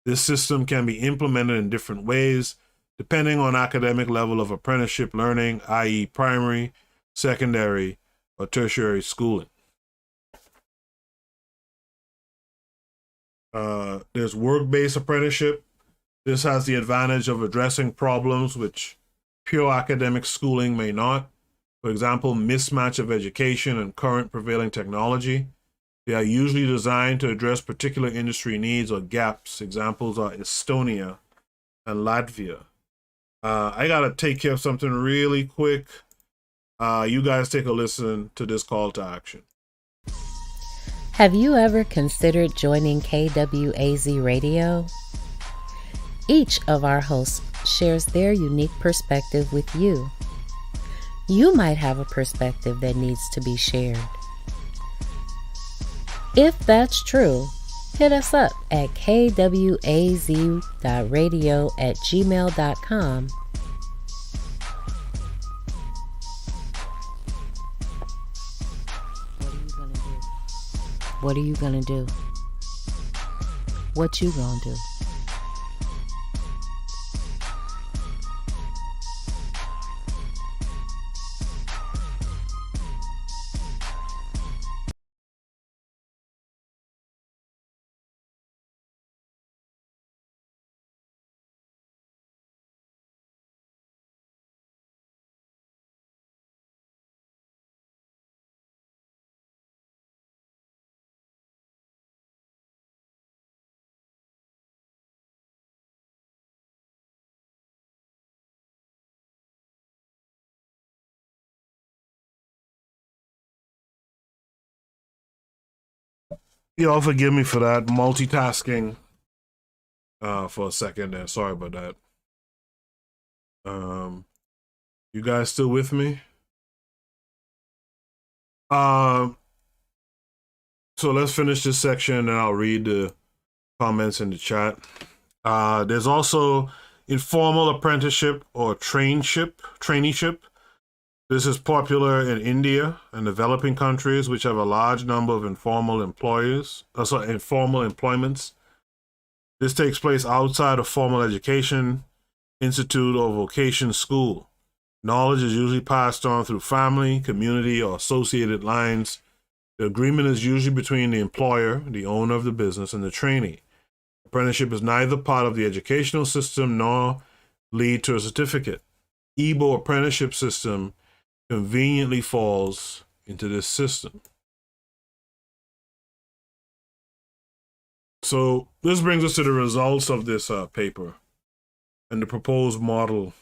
This system can be implemented in different ways, depending on academic level of apprenticeship learning, i.e. primary, secondary, or tertiary schooling. There's work-based apprenticeship. This has the advantage of addressing problems which pure academic schooling may not. For example, mismatch of education and current prevailing technology. They are usually designed to address particular industry needs or gaps. Examples are Estonia and Latvia. I got to take care of something really quick. You guys take a listen to this call to action. Have you ever considered joining KWAZ Radio? Each of our hosts shares their unique perspective with you. You might have a perspective that needs to be shared. If that's true, hit us up at kwaz.radio@gmail.com. What are you gonna do? What you gonna do? Y'all forgive me for that multitasking for a second there. Sorry about that. You guys still with me? So let's finish this section and I'll read the comments in the chat. There's also informal apprenticeship or traineeship. This is popular in India and developing countries which have a large number of informal employments. This takes place outside of formal education, institute, or vocation school. Knowledge is usually passed on through family, community, or associated lines. The agreement is usually between the employer, the owner of the business, and the trainee. Apprenticeship is neither part of the educational system nor lead to a certificate. Igbo Apprenticeship System conveniently falls into this system. So this brings us to the results of this paper and the proposed model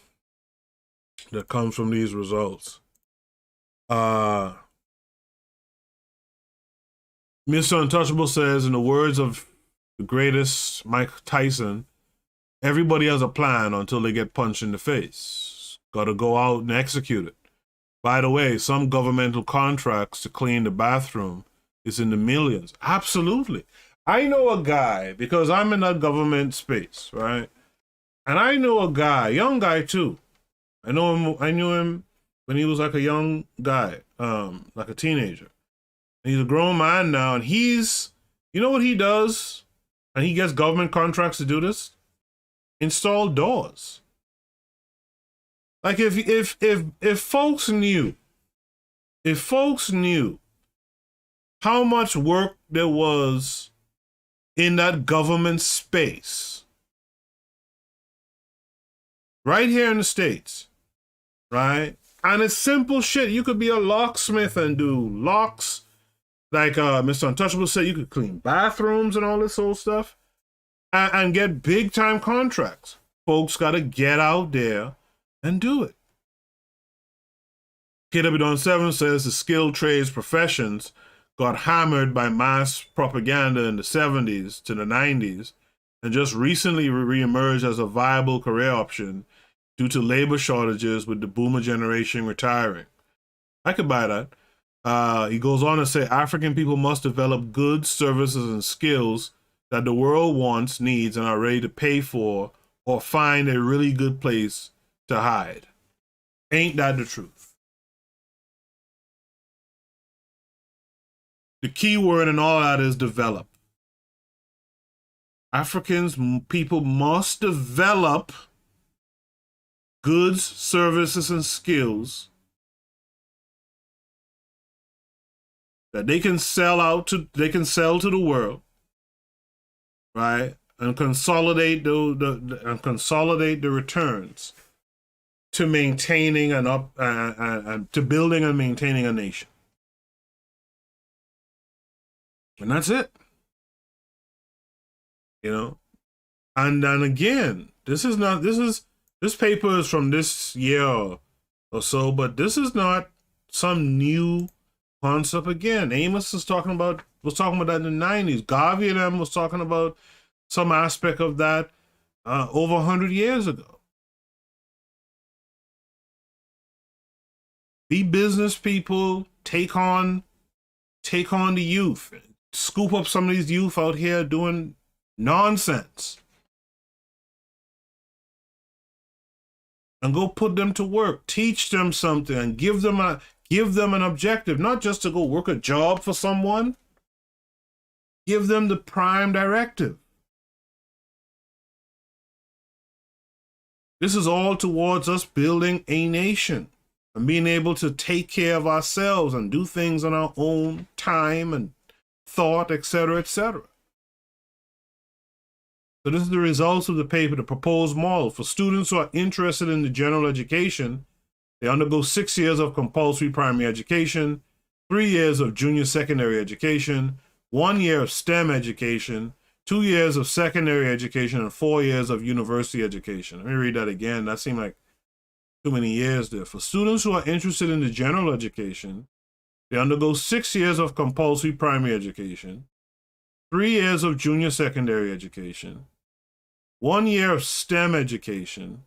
that comes from these results. Mr. Untouchable says, in the words of the greatest Mike Tyson, everybody has a plan until they get punched in the face. Got to go out and execute it. By the way, some governmental contracts to clean the bathroom is in the millions. Absolutely. I know a guy, because I'm in that government space, right? And I know a guy, young guy too. I knew him when he was like a young guy, like a teenager. And he's a grown man now, and he's, you know what he does? And he gets government contracts to do this? Install doors. Like if folks knew how much work there was in that government space, right here in the States, right? And it's simple shit. You could be a locksmith and do locks. Like Mr. Untouchable said, you could clean bathrooms and all this old stuff and get big time contracts. Folks got to get out there and do it. KW7 says the skilled trades professions got hammered by mass propaganda in the 70s to the 90s and just recently re-emerged as a viable career option due to labor shortages with the boomer generation retiring. I could buy that. He goes on to say African people must develop goods, services, and skills that the world wants, needs, and are ready to pay for or find a really good place to hide. Ain't that the truth? The key word in all that is develop. Africans, people must develop goods, services, and skills that they can sell to the world, right? And consolidate the returns to maintaining and to building and maintaining a nation. And that's it. You know? And then again, this paper is from this year or so, but this is not some new concept again. Amos was talking about that in the 90s. Garvey and them was talking about some aspect of that over 100 years ago. Be business people, take on the youth, scoop up some of these youth out here doing nonsense, and go put them to work, teach them something, and give them an objective, not just to go work a job for someone. Give them the prime directive. This is all towards us building a nation and being able to take care of ourselves and do things on our own time and thought, etc., etc. So this is the results of the paper, the proposed model. For students who are interested in the general education, they undergo 6 years of compulsory primary education, 3 years of junior secondary education, 1 year of STEM education, 2 years of secondary education, and 4 years of university education. Let me read that again. That seemed like too many years there. For students who are interested in the general education, they undergo 6 years of compulsory primary education, 3 years of junior secondary education, 1 year of STEM education,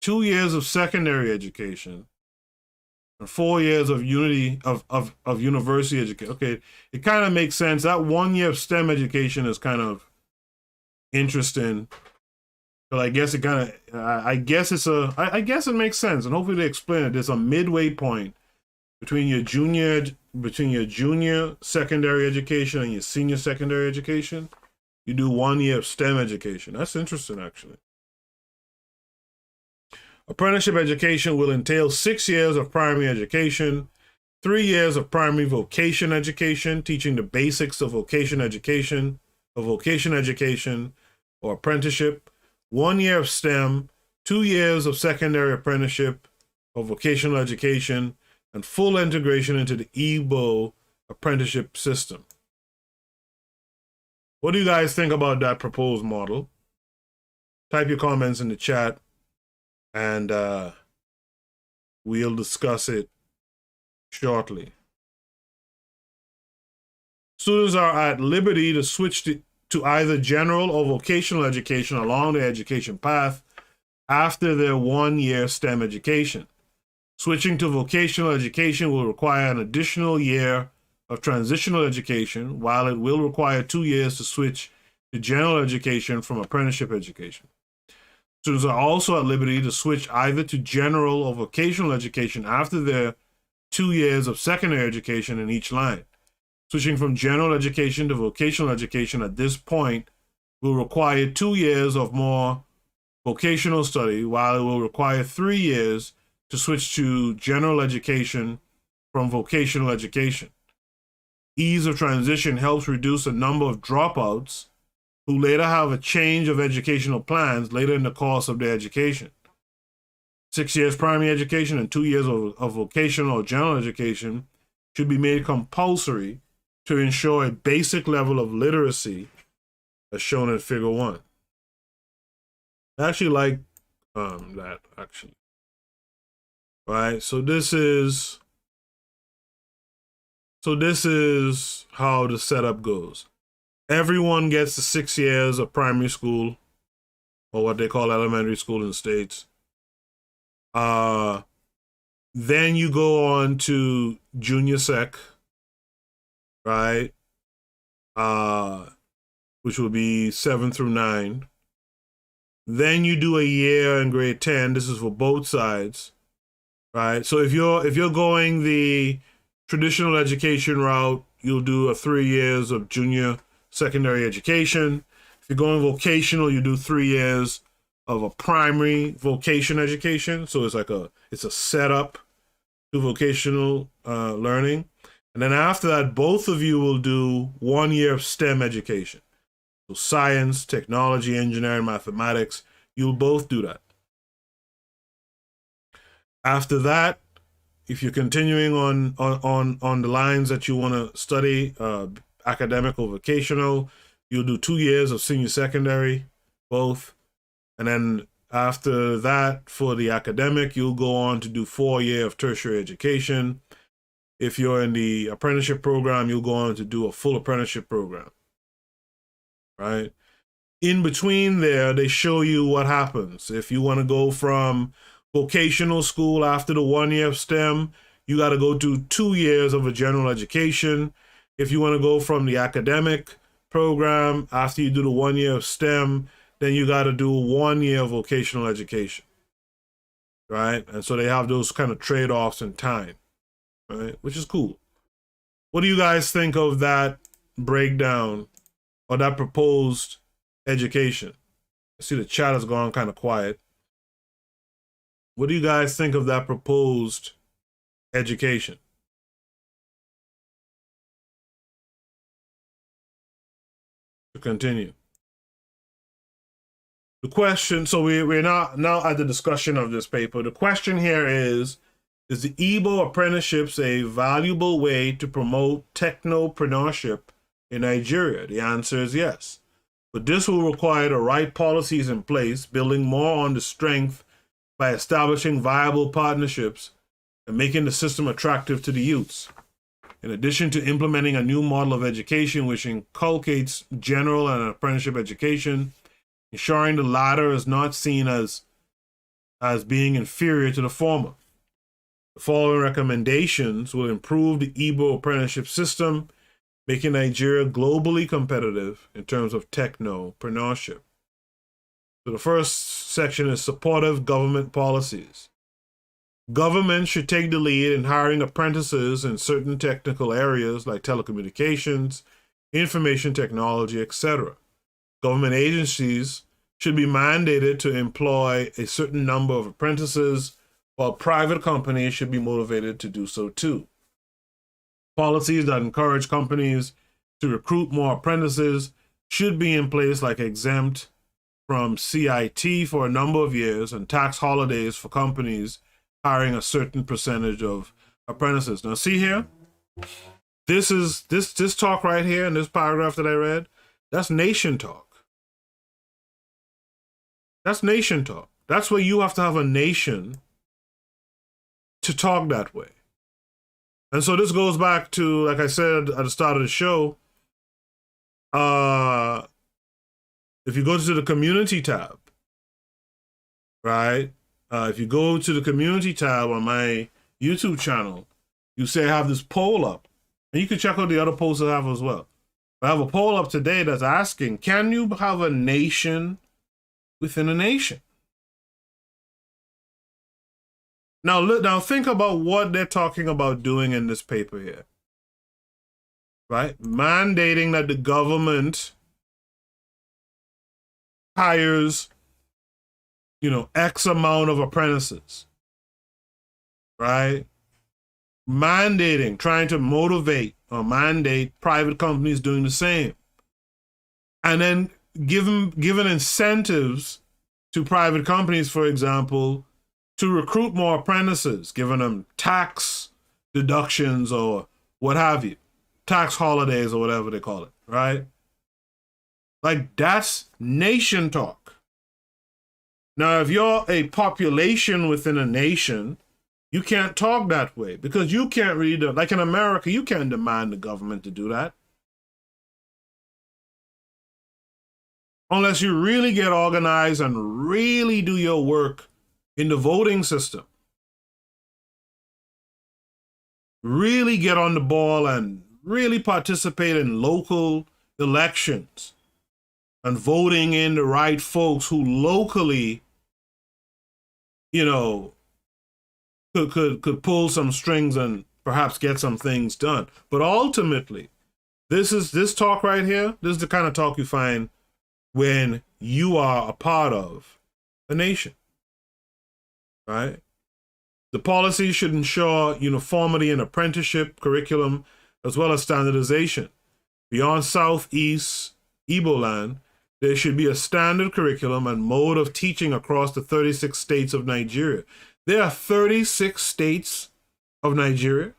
2 years of secondary education, and 4 years of university education. Okay, it kind of makes sense. That 1 year of STEM education is kind of interesting. But I guess I guess it makes sense, and hopefully they explain it. There's a midway point between your junior secondary education and your senior secondary education. You do 1 year of STEM education. That's interesting, actually. Apprenticeship education will entail 6 years of primary education, 3 years of primary vocation education, teaching the basics of vocation education or apprenticeship, 1 year of STEM, 2 years of secondary apprenticeship or vocational education, and full integration into the Igbo Apprenticeship System. What do you guys think about that proposed model? Type your comments in the chat, and we'll discuss it shortly. Students are at liberty to switch to either general or vocational education along their education path after their 1-year STEM education. Switching to vocational education will require an additional year of transitional education, while it will require 2 years to switch to general education from apprenticeship education. Students are also at liberty to switch either to general or vocational education after their 2 years of secondary education in each line. Switching from general education to vocational education at this point will require 2 years of more vocational study, while it will require 3 years to switch to general education from vocational education. Ease of transition helps reduce the number of dropouts who later have a change of educational plans later in the course of their education. 6 years primary education and 2 years of vocational or general education should be made compulsory to ensure a basic level of literacy, as shown in Figure 1. I actually like that, actually. Right, so this is how the setup goes. Everyone gets the 6 years of primary school, or what they call elementary school in the States. Then you go on to junior sec, right? Which will be 7 through 9. Then you do a year in grade 10. This is for both sides, right? So if you're going the traditional education route, you'll do 3 years of junior secondary education. If you're going vocational, you do 3 years of a primary vocation education. So it's a setup to vocational learning. And then after that, both of you will do 1 year of STEM education. So science, technology, engineering, mathematics, you'll both do that. After that, if you're continuing on the lines that you want to study, academic or vocational, you'll do 2 years of senior secondary, both. And then after that, for the academic, you'll go on to do 4 years of tertiary education. If you're in the apprenticeship program, you'll go on to do a full apprenticeship program, right? In between there, they show you what happens. If you want to go from vocational school after the 1 year of STEM, you got to go to 2 years of a general education. If you want to go from the academic program after you do the 1 year of STEM, then you got to do 1 year of vocational education, right? And so they have those kind of trade-offs in time, right? Which is cool. What do you guys think of that breakdown or that proposed education? I see the chat has gone kind of quiet. What do you guys think of that proposed education? To continue. The question, so we're now at the discussion of this paper. The question here is the Igbo apprenticeships a valuable way to promote technopreneurship in Nigeria? The answer is yes. But this will require the right policies in place, building more on the strength by establishing viable partnerships and making the system attractive to the youths. In addition to implementing a new model of education which inculcates general and apprenticeship education, ensuring the latter is not seen as being inferior to the former. The following recommendations will improve the Igbo Apprenticeship System, making Nigeria globally competitive in terms of technopreneurship. So the first section is supportive government policies. Government should take the lead in hiring apprentices in certain technical areas like telecommunications, information technology, etc. Government agencies should be mandated to employ a certain number of apprentices, while private companies should be motivated to do so too. Policies that encourage companies to recruit more apprentices should be in place, like exempt from CIT for a number of years and tax holidays for companies hiring a certain percentage of apprentices. Now see here, this talk right here in this paragraph that I read, That's nation talk. That's nation talk. That's where you have to have a nation to talk that way. And so this goes back to, like I said at the start of the show, if you go to the community tab, right? If you go to the community tab on my YouTube channel, you say I have this poll up. And you can check out the other polls I have as well. I have a poll up today that's asking, can you have a nation within a nation? Now think about what they're talking about doing in this paper here. Right? Mandating that the government hires, X amount of apprentices. Right? Mandating, trying to motivate or mandate private companies doing the same. And then giving incentives to private companies, for example, to recruit more apprentices, giving them tax deductions or what have you, tax holidays or whatever they call it, right? Like, that's nation talk. Now, if you're a population within a nation, you can't talk that way because you can't really, like in America, you can't demand the government to do that. Unless you really get organized and really do your work in the voting system. Really get on the ball and really participate in local elections and voting in the right folks who locally, could pull some strings and perhaps get some things done. But ultimately, this talk right here, this is the kind of talk you find when you are a part of a nation, right? The policy should ensure uniformity in apprenticeship curriculum as well as standardization. Beyond Southeast Igbo land, there should be a standard curriculum and mode of teaching across the 36 states of Nigeria. There are 36 states of Nigeria.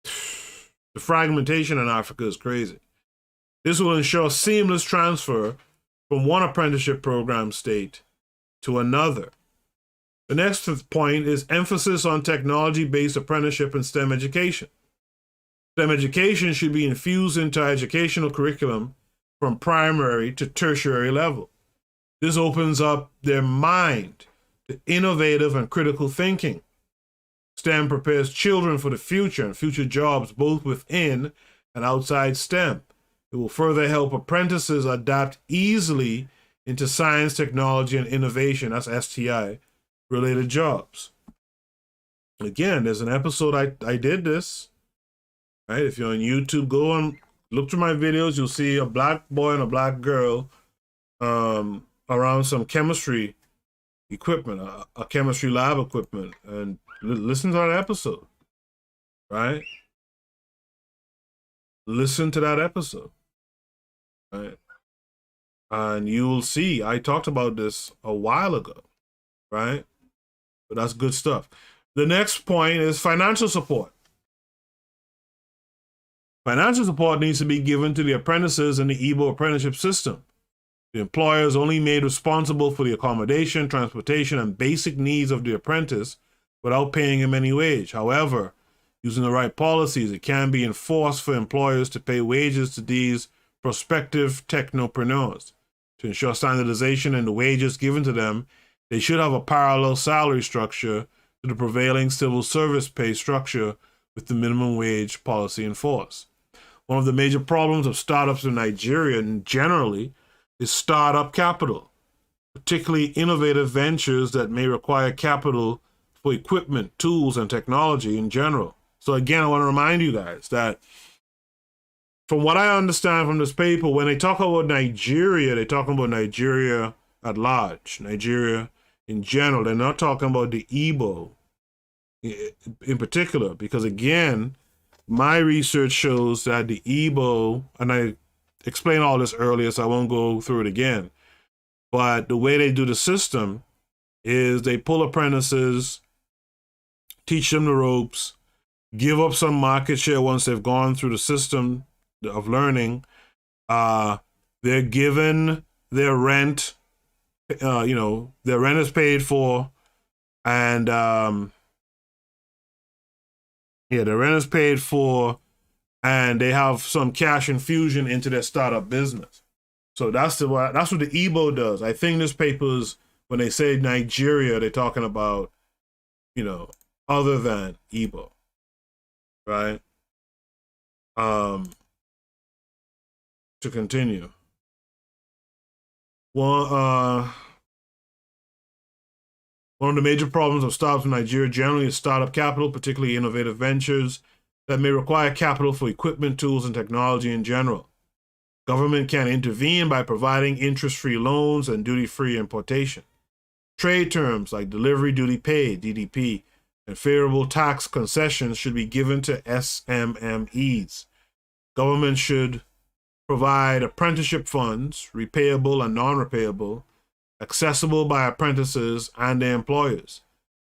The fragmentation in Africa is crazy. This will ensure seamless transfer from one apprenticeship program state to another. The next point is emphasis on technology-based apprenticeship and STEM education. STEM education should be infused into our educational curriculum from primary to tertiary level. This opens up their mind to innovative and critical thinking. STEM prepares children for the future and future jobs both within and outside STEM. It will further help apprentices adapt easily into science, technology, and innovation, that's STI, related jobs. Again, there's an episode I did this, right? If you're on YouTube, go and look through my videos. You'll see a black boy and a black girl around some chemistry equipment, a chemistry lab equipment, and listen to that episode, right? Listen to that episode, right? And you will see, I talked about this a while ago, right? But that's good stuff. The next point is financial support. Financial support needs to be given to the apprentices in the Igbo Apprenticeship System. The employer is only made responsible for the accommodation, transportation, and basic needs of the apprentice without paying him any wage. However, using the right policies, it can be enforced for employers to pay wages to these prospective technopreneurs. To ensure standardization in the wages given to them, they should have a parallel salary structure to the prevailing civil service pay structure with the minimum wage policy in force. One of the major problems of startups in Nigeria and generally is startup capital, particularly innovative ventures that may require capital for equipment, tools, and technology in general. So again, I want to remind you guys that from what I understand from this paper, when they talk about Nigeria, they're talking about Nigeria at large, Nigeria in general. They're not talking about the Igbo in particular, because again, my research shows that the Igbo, and I explained all this earlier, so I won't go through it again, but the way they do the system is they pull apprentices, teach them the ropes, give up some market share once they've gone through the system of learning. They're given their rent, their rent is paid for, and their rent is paid for, and they have some cash infusion into their startup business. So that's what the Igbo does. I think this paper's, when they say Nigeria, they're talking about, other than Igbo, right? To continue. One of the major problems of startups in Nigeria generally is startup capital, particularly innovative ventures that may require capital for equipment, tools, and technology in general. Government can intervene by providing interest-free loans and duty-free importation. Trade terms like delivery duty paid, DDP, and favorable tax concessions should be given to SMMEs. Government should provide apprenticeship funds, repayable and non-repayable, accessible by apprentices and their employers.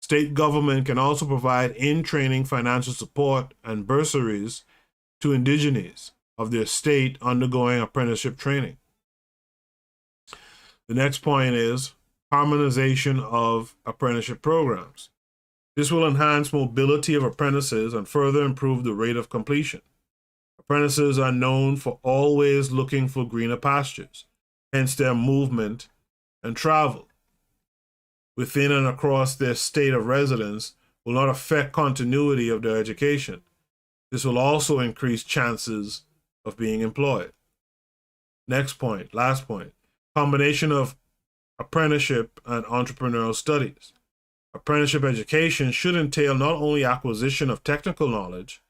State government can also provide in-training financial support and bursaries to indigenes of their state undergoing apprenticeship training. The next point is harmonization of apprenticeship programs. This will enhance mobility of apprentices and further improve the rate of completion. Apprentices are known for always looking for greener pastures, hence their movement and travel within and across their state of residence will not affect continuity of their education. This will also increase chances of being employed. Next point, last point, combination of apprenticeship and entrepreneurial studies. Apprenticeship education should entail not only acquisition of technical knowledge,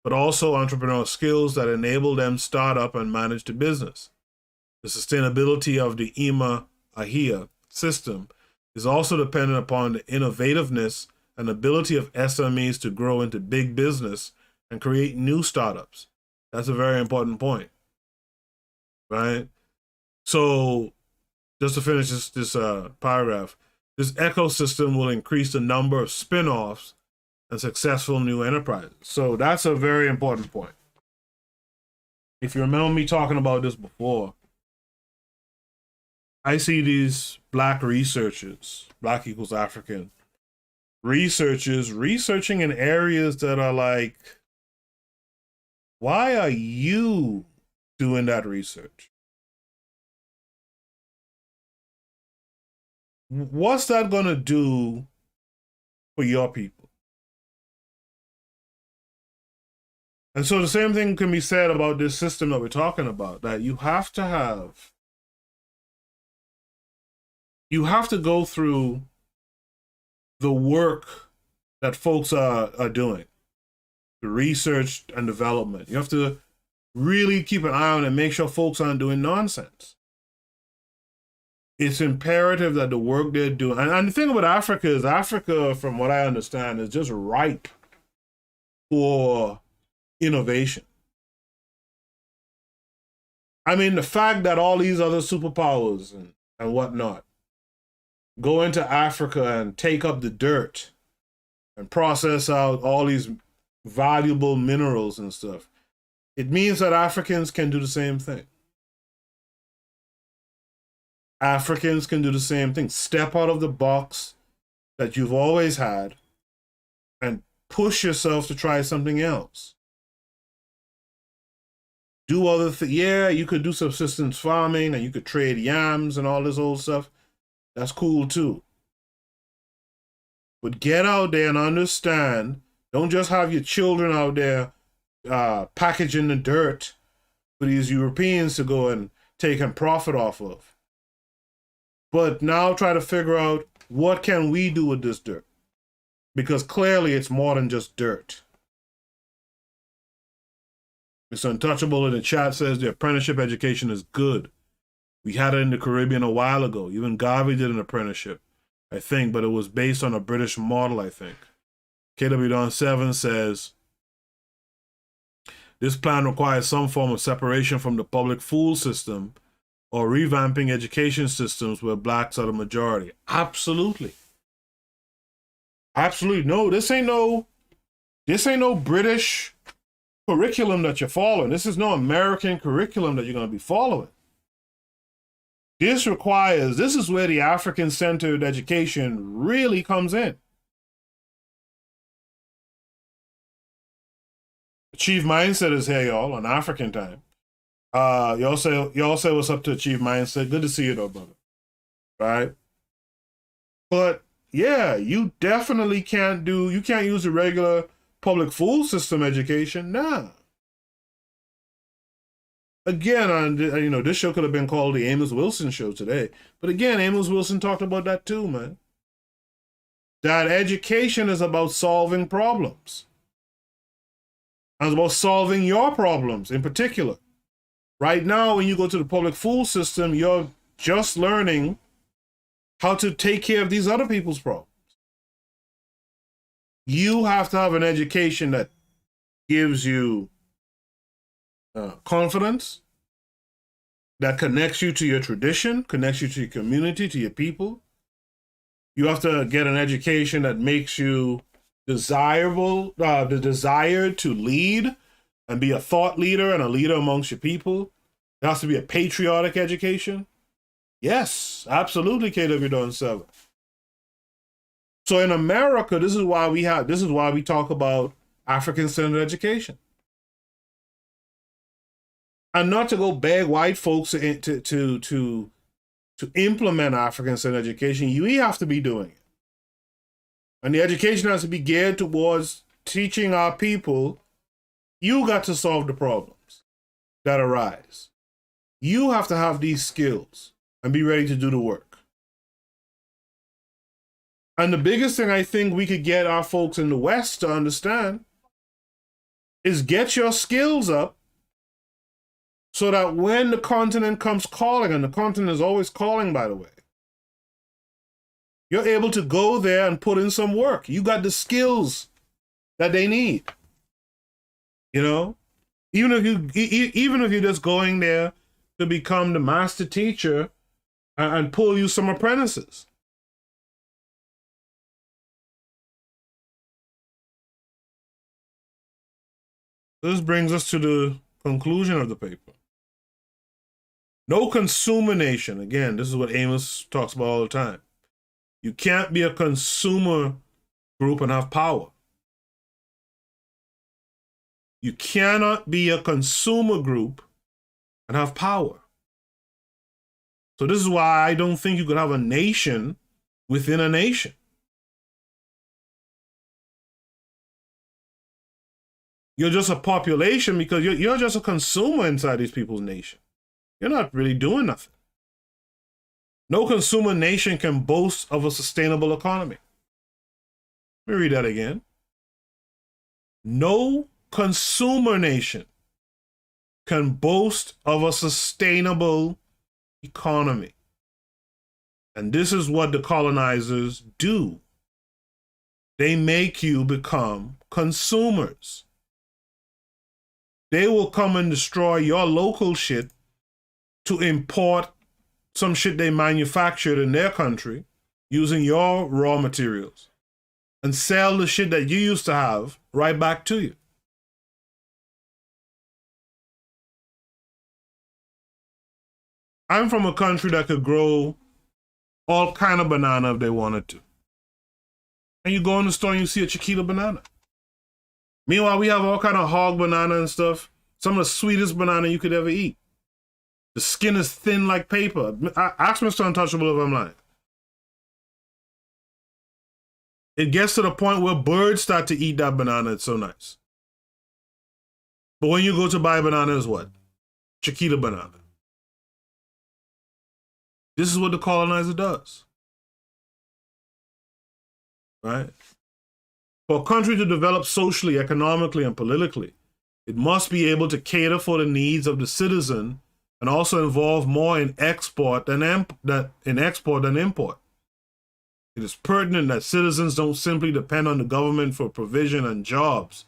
but also entrepreneurial skills that enable them start up and manage the business. The sustainability of the Imu Ahia system is also dependent upon the innovativeness and ability of SMEs to grow into big business and create new startups. That's a very important point, right? So just to finish this paragraph, this ecosystem will increase the number of spin-offs and successful new enterprises. So that's a very important point. If you remember me talking about this before, I see these Black researchers, Black equals African, researchers researching in areas that are like, why are you doing that research? What's that going to do for your people? And so the same thing can be said about this system that we're talking about, that you have to go through the work that folks are doing, the research and development. You have to really keep an eye on it and make sure folks aren't doing nonsense. It's imperative that the work they're doing, and the thing about Africa is Africa, from what I understand, is just ripe for innovation. I mean, the fact that all these other superpowers and whatnot go into Africa and take up the dirt and process out all these valuable minerals and stuff, it means that Africans can do the same thing. Africans can do the same thing. Step out of the box that you've always had and push yourself to try something else. Do other things. Yeah, you could do subsistence farming and you could trade yams and all this old stuff. That's cool too. But get out there and understand. Don't just have your children out there packaging the dirt for these Europeans to go and take and profit off of. But now try to figure out, what can we do with this dirt? Because clearly it's more than just dirt. Mr. Untouchable in the chat says the apprenticeship education is good. We had it in the Caribbean a while ago. Even Garvey did an apprenticeship, I think, but it was based on a British model, I think. KW Don 7 says, this plan requires some form of separation from the public school system or revamping education systems where blacks are the majority. Absolutely. Absolutely. No, this ain't no British curriculum that you're following. This is no American curriculum that you're going to be following. This is where the African-centered education really comes in. Achieve Mindset is here, y'all, on African time. Y'all say what's up to Achieve Mindset. Good to see you, though, brother. Right? But yeah, you definitely can't use the regular public school system education. Nah. Again, this show could have been called the Amos Wilson Show today. But again, Amos Wilson talked about that too, man. That education is about solving problems. And it's about solving your problems in particular. Right now, when you go to the public school system, you're just learning how to take care of these other people's problems. You have to have an education that gives you confidence, that connects you to your tradition, connects you to your community, to your people. You have to get an education that makes you desirable, the desire to lead and be a thought leader and a leader amongst your people. It has to be a patriotic education. Yes, absolutely, KW7. So in America, this is why we talk about African-centered education. And not to go beg white folks to implement African-centered education, we have to be doing it. And the education has to be geared towards teaching our people, you got to solve the problems that arise. You have to have these skills and be ready to do the work. And the biggest thing I think we could get our folks in the West to understand is get your skills up so that when the continent comes calling, and the continent is always calling, by the way, you're able to go there and put in some work. You got the skills that they need. You know, even if you're just going there to become the master teacher and pull you some apprentices. This brings us to the conclusion of the paper. No consumer nation. Again, this is what Amos talks about all the time. You can't be a consumer group and have power. You cannot be a consumer group and have power. So this is why I don't think you could have a nation within a nation. You're just a population because you're just a consumer inside these people's nation. You're not really doing nothing. No consumer nation can boast of a sustainable economy. Let me read that again. No consumer nation can boast of a sustainable economy. And this is what the colonizers do. They make you become consumers. They will come and destroy your local shit to import some shit they manufactured in their country using your raw materials and sell the shit that you used to have right back to you. I'm from a country that could grow all kind of banana if they wanted to. And you go in the store and you see a Chiquita banana. Meanwhile, we have all kind of hog banana and stuff. Some of the sweetest banana you could ever eat. The skin is thin like paper. Ask Mr. Untouchable if I'm lying. It gets to the point where birds start to eat that banana. It's so nice. But when you go to buy banana, it's what? Chiquita banana. This is what the colonizer does. Right? For a country to develop socially, economically, and politically, it must be able to cater for the needs of the citizen and also involve more in export than import. It is pertinent that citizens don't simply depend on the government for provision and jobs,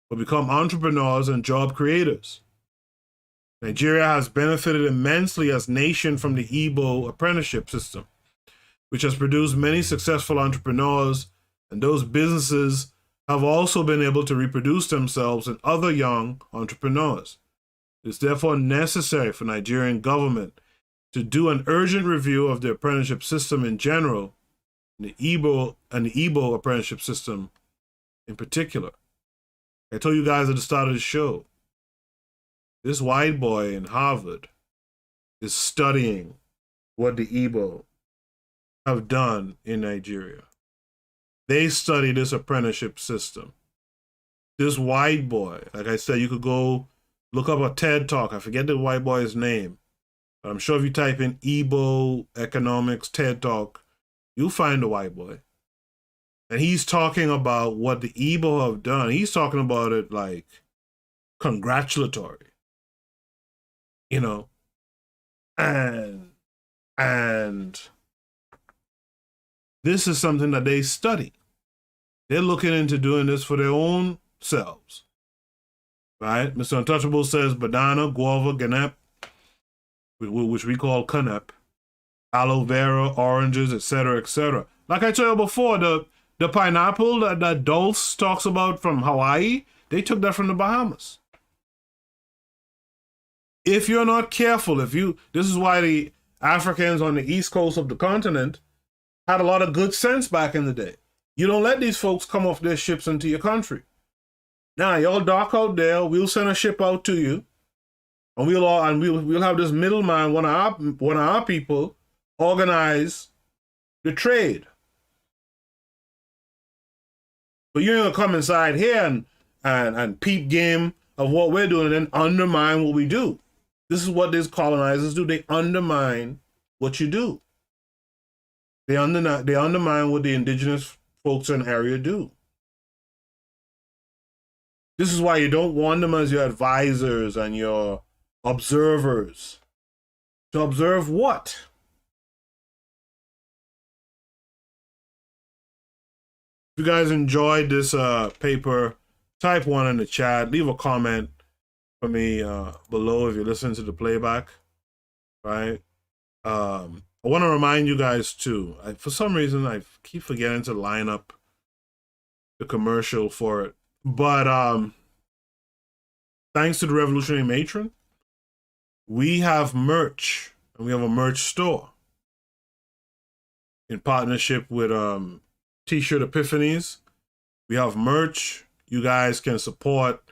but become entrepreneurs and job creators. Nigeria has benefited immensely as a nation from the Igbo Apprenticeship System, which has produced many successful entrepreneurs, and those businesses have also been able to reproduce themselves in other young entrepreneurs. It is therefore necessary for Nigerian government to do an urgent review of the apprenticeship system in general, and the Igbo apprenticeship system in particular. I told you guys at the start of the show, this white boy in Harvard is studying what the Igbo have done in Nigeria. They study this apprenticeship system. This white boy, like I said, you could go look up a TED Talk. I forget the white boy's name, but I'm sure if you type in Igbo economics TED Talk, you'll find the white boy. And he's talking about what the Igbo have done. He's talking about it like congratulatory, you know, and this is something that they study. They're looking into doing this for their own selves, right? Mr. Untouchable says banana, guava, ganep, which we call canep, aloe vera, oranges, etc., etc. Like I told you before, the pineapple that Dulce talks about from Hawaii, they took that from the Bahamas. If you're not careful, this is why the Africans on the east coast of the continent had a lot of good sense back in the day. You don't let these folks come off their ships into your country. Now, y'all dock out there, we'll send a ship out to you, and we'll have this middleman, one of our people, organize the trade. But you're gonna come inside here and peep game of what we're doing and then undermine what we do. This is what these colonizers do. They undermine what you do. They undermine what the indigenous folks in the area do. This is why you don't want them as your advisors and your observers. To observe what? If you guys enjoyed this paper, type 1 in the chat. Leave a comment for me below if you're listening to the playback, right? I want to remind you guys too, for some reason I keep forgetting to line up the commercial for it, but thanks to the Revolutionary Matron, we have merch, and we have a merch store in partnership with T-shirt Epiphanies. We have merch. You guys can support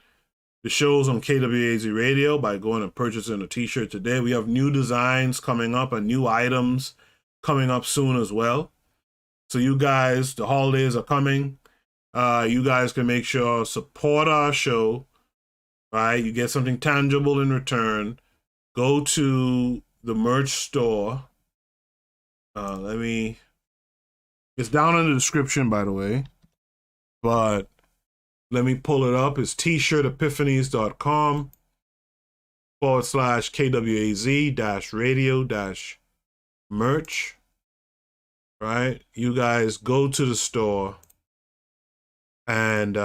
the shows on KWAZ Radio by going and purchasing a t-shirt today. We have new designs coming up and new items coming up soon as well. So you guys, the holidays are coming. You guys can make sure support our show, right? You get something tangible in return. Go to the merch store. It's down in the description, by the way, but let me pull it up. It's t-shirtepiphanies.com/KWAZ-radio-merch. Right? You guys go to the store and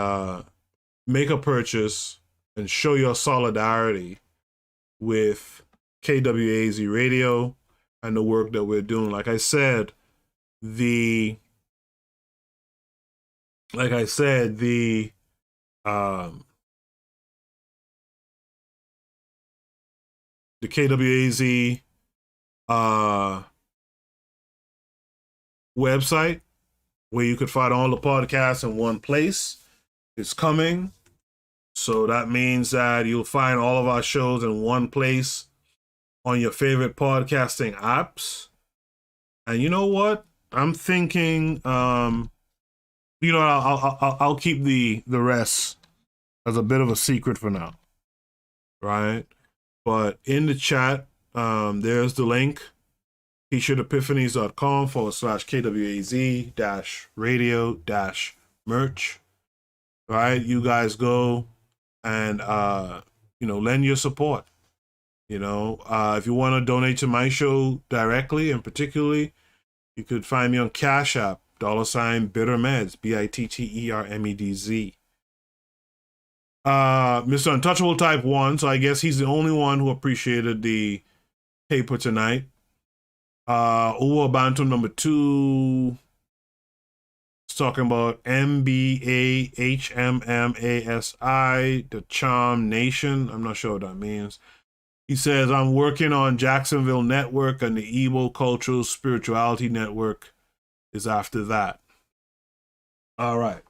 make a purchase and show your solidarity with KWAZ Radio and the work that we're doing. Like I said, the KWAZ website, where you could find all the podcasts in one place, is coming. So that means that you'll find all of our shows in one place on your favorite podcasting apps. And you know what? I'm thinking, I'll keep the rest as a bit of a secret for now, right? But in the chat, there's the link, t-shirtepiphanies.com/KWAZ-radio-merch, right? You guys go and, lend your support. If you want to donate to my show directly and particularly, you could find me on Cash App, $bittermeds, BITTERMEDZ. Mr. Untouchable type 1, so I guess he's the only one who appreciated the paper tonight. Uwa Bantam number 2 It's talking about MBAHMMASI, the Charm Nation. I'm not sure what that means. He says, I'm working on Jacksonville Network, and the Igbo Cultural Spirituality Network is after that. All right.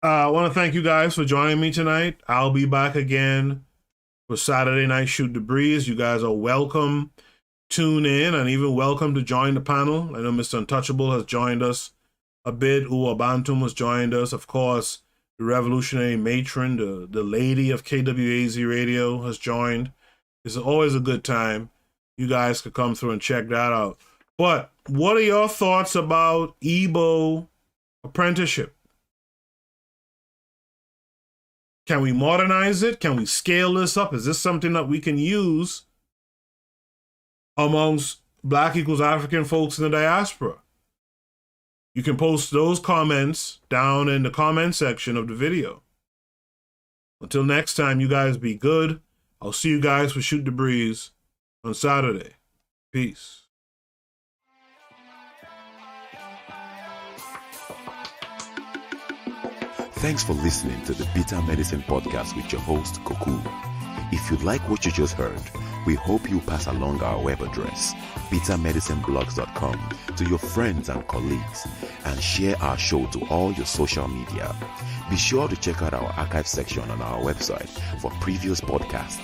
I want to thank you guys for joining me tonight. I'll be back again for Saturday Night Shoot the Breeze. You guys are welcome. Tune in and even welcome to join the panel. I know Mr. Untouchable has joined us a bit. Uwa Bantum has joined us. Of course, the revolutionary matron, the lady of KWAZ Radio has joined. It's always a good time. You guys could come through and check that out. But what are your thoughts about Igbo apprenticeship? Can we modernize it? Can we scale this up? Is this something that we can use amongst Black equals African folks in the diaspora? You can post those comments down in the comment section of the video. Until next time, you guys be good. I'll see you guys for Shoot the Breeze on Saturday. Peace. Thanks for listening to the Bitter Medicine Podcast with your host, Koku. If you like what you just heard, we hope you pass along our web address, bittermedicineblogs.com, to your friends and colleagues, and share our show to all your social media. Be sure to check out our archive section on our website for previous podcasts.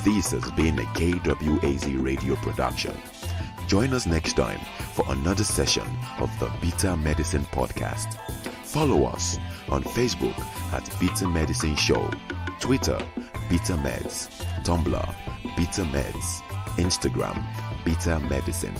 This has been a KWAZ radio production. Join us next time for another session of the Bitter Medicine Podcast. Follow us on Facebook at Bitter Medicine Show, Twitter, Bitter Meds, Tumblr, Bitter Meds, Instagram, Bitter Medicine.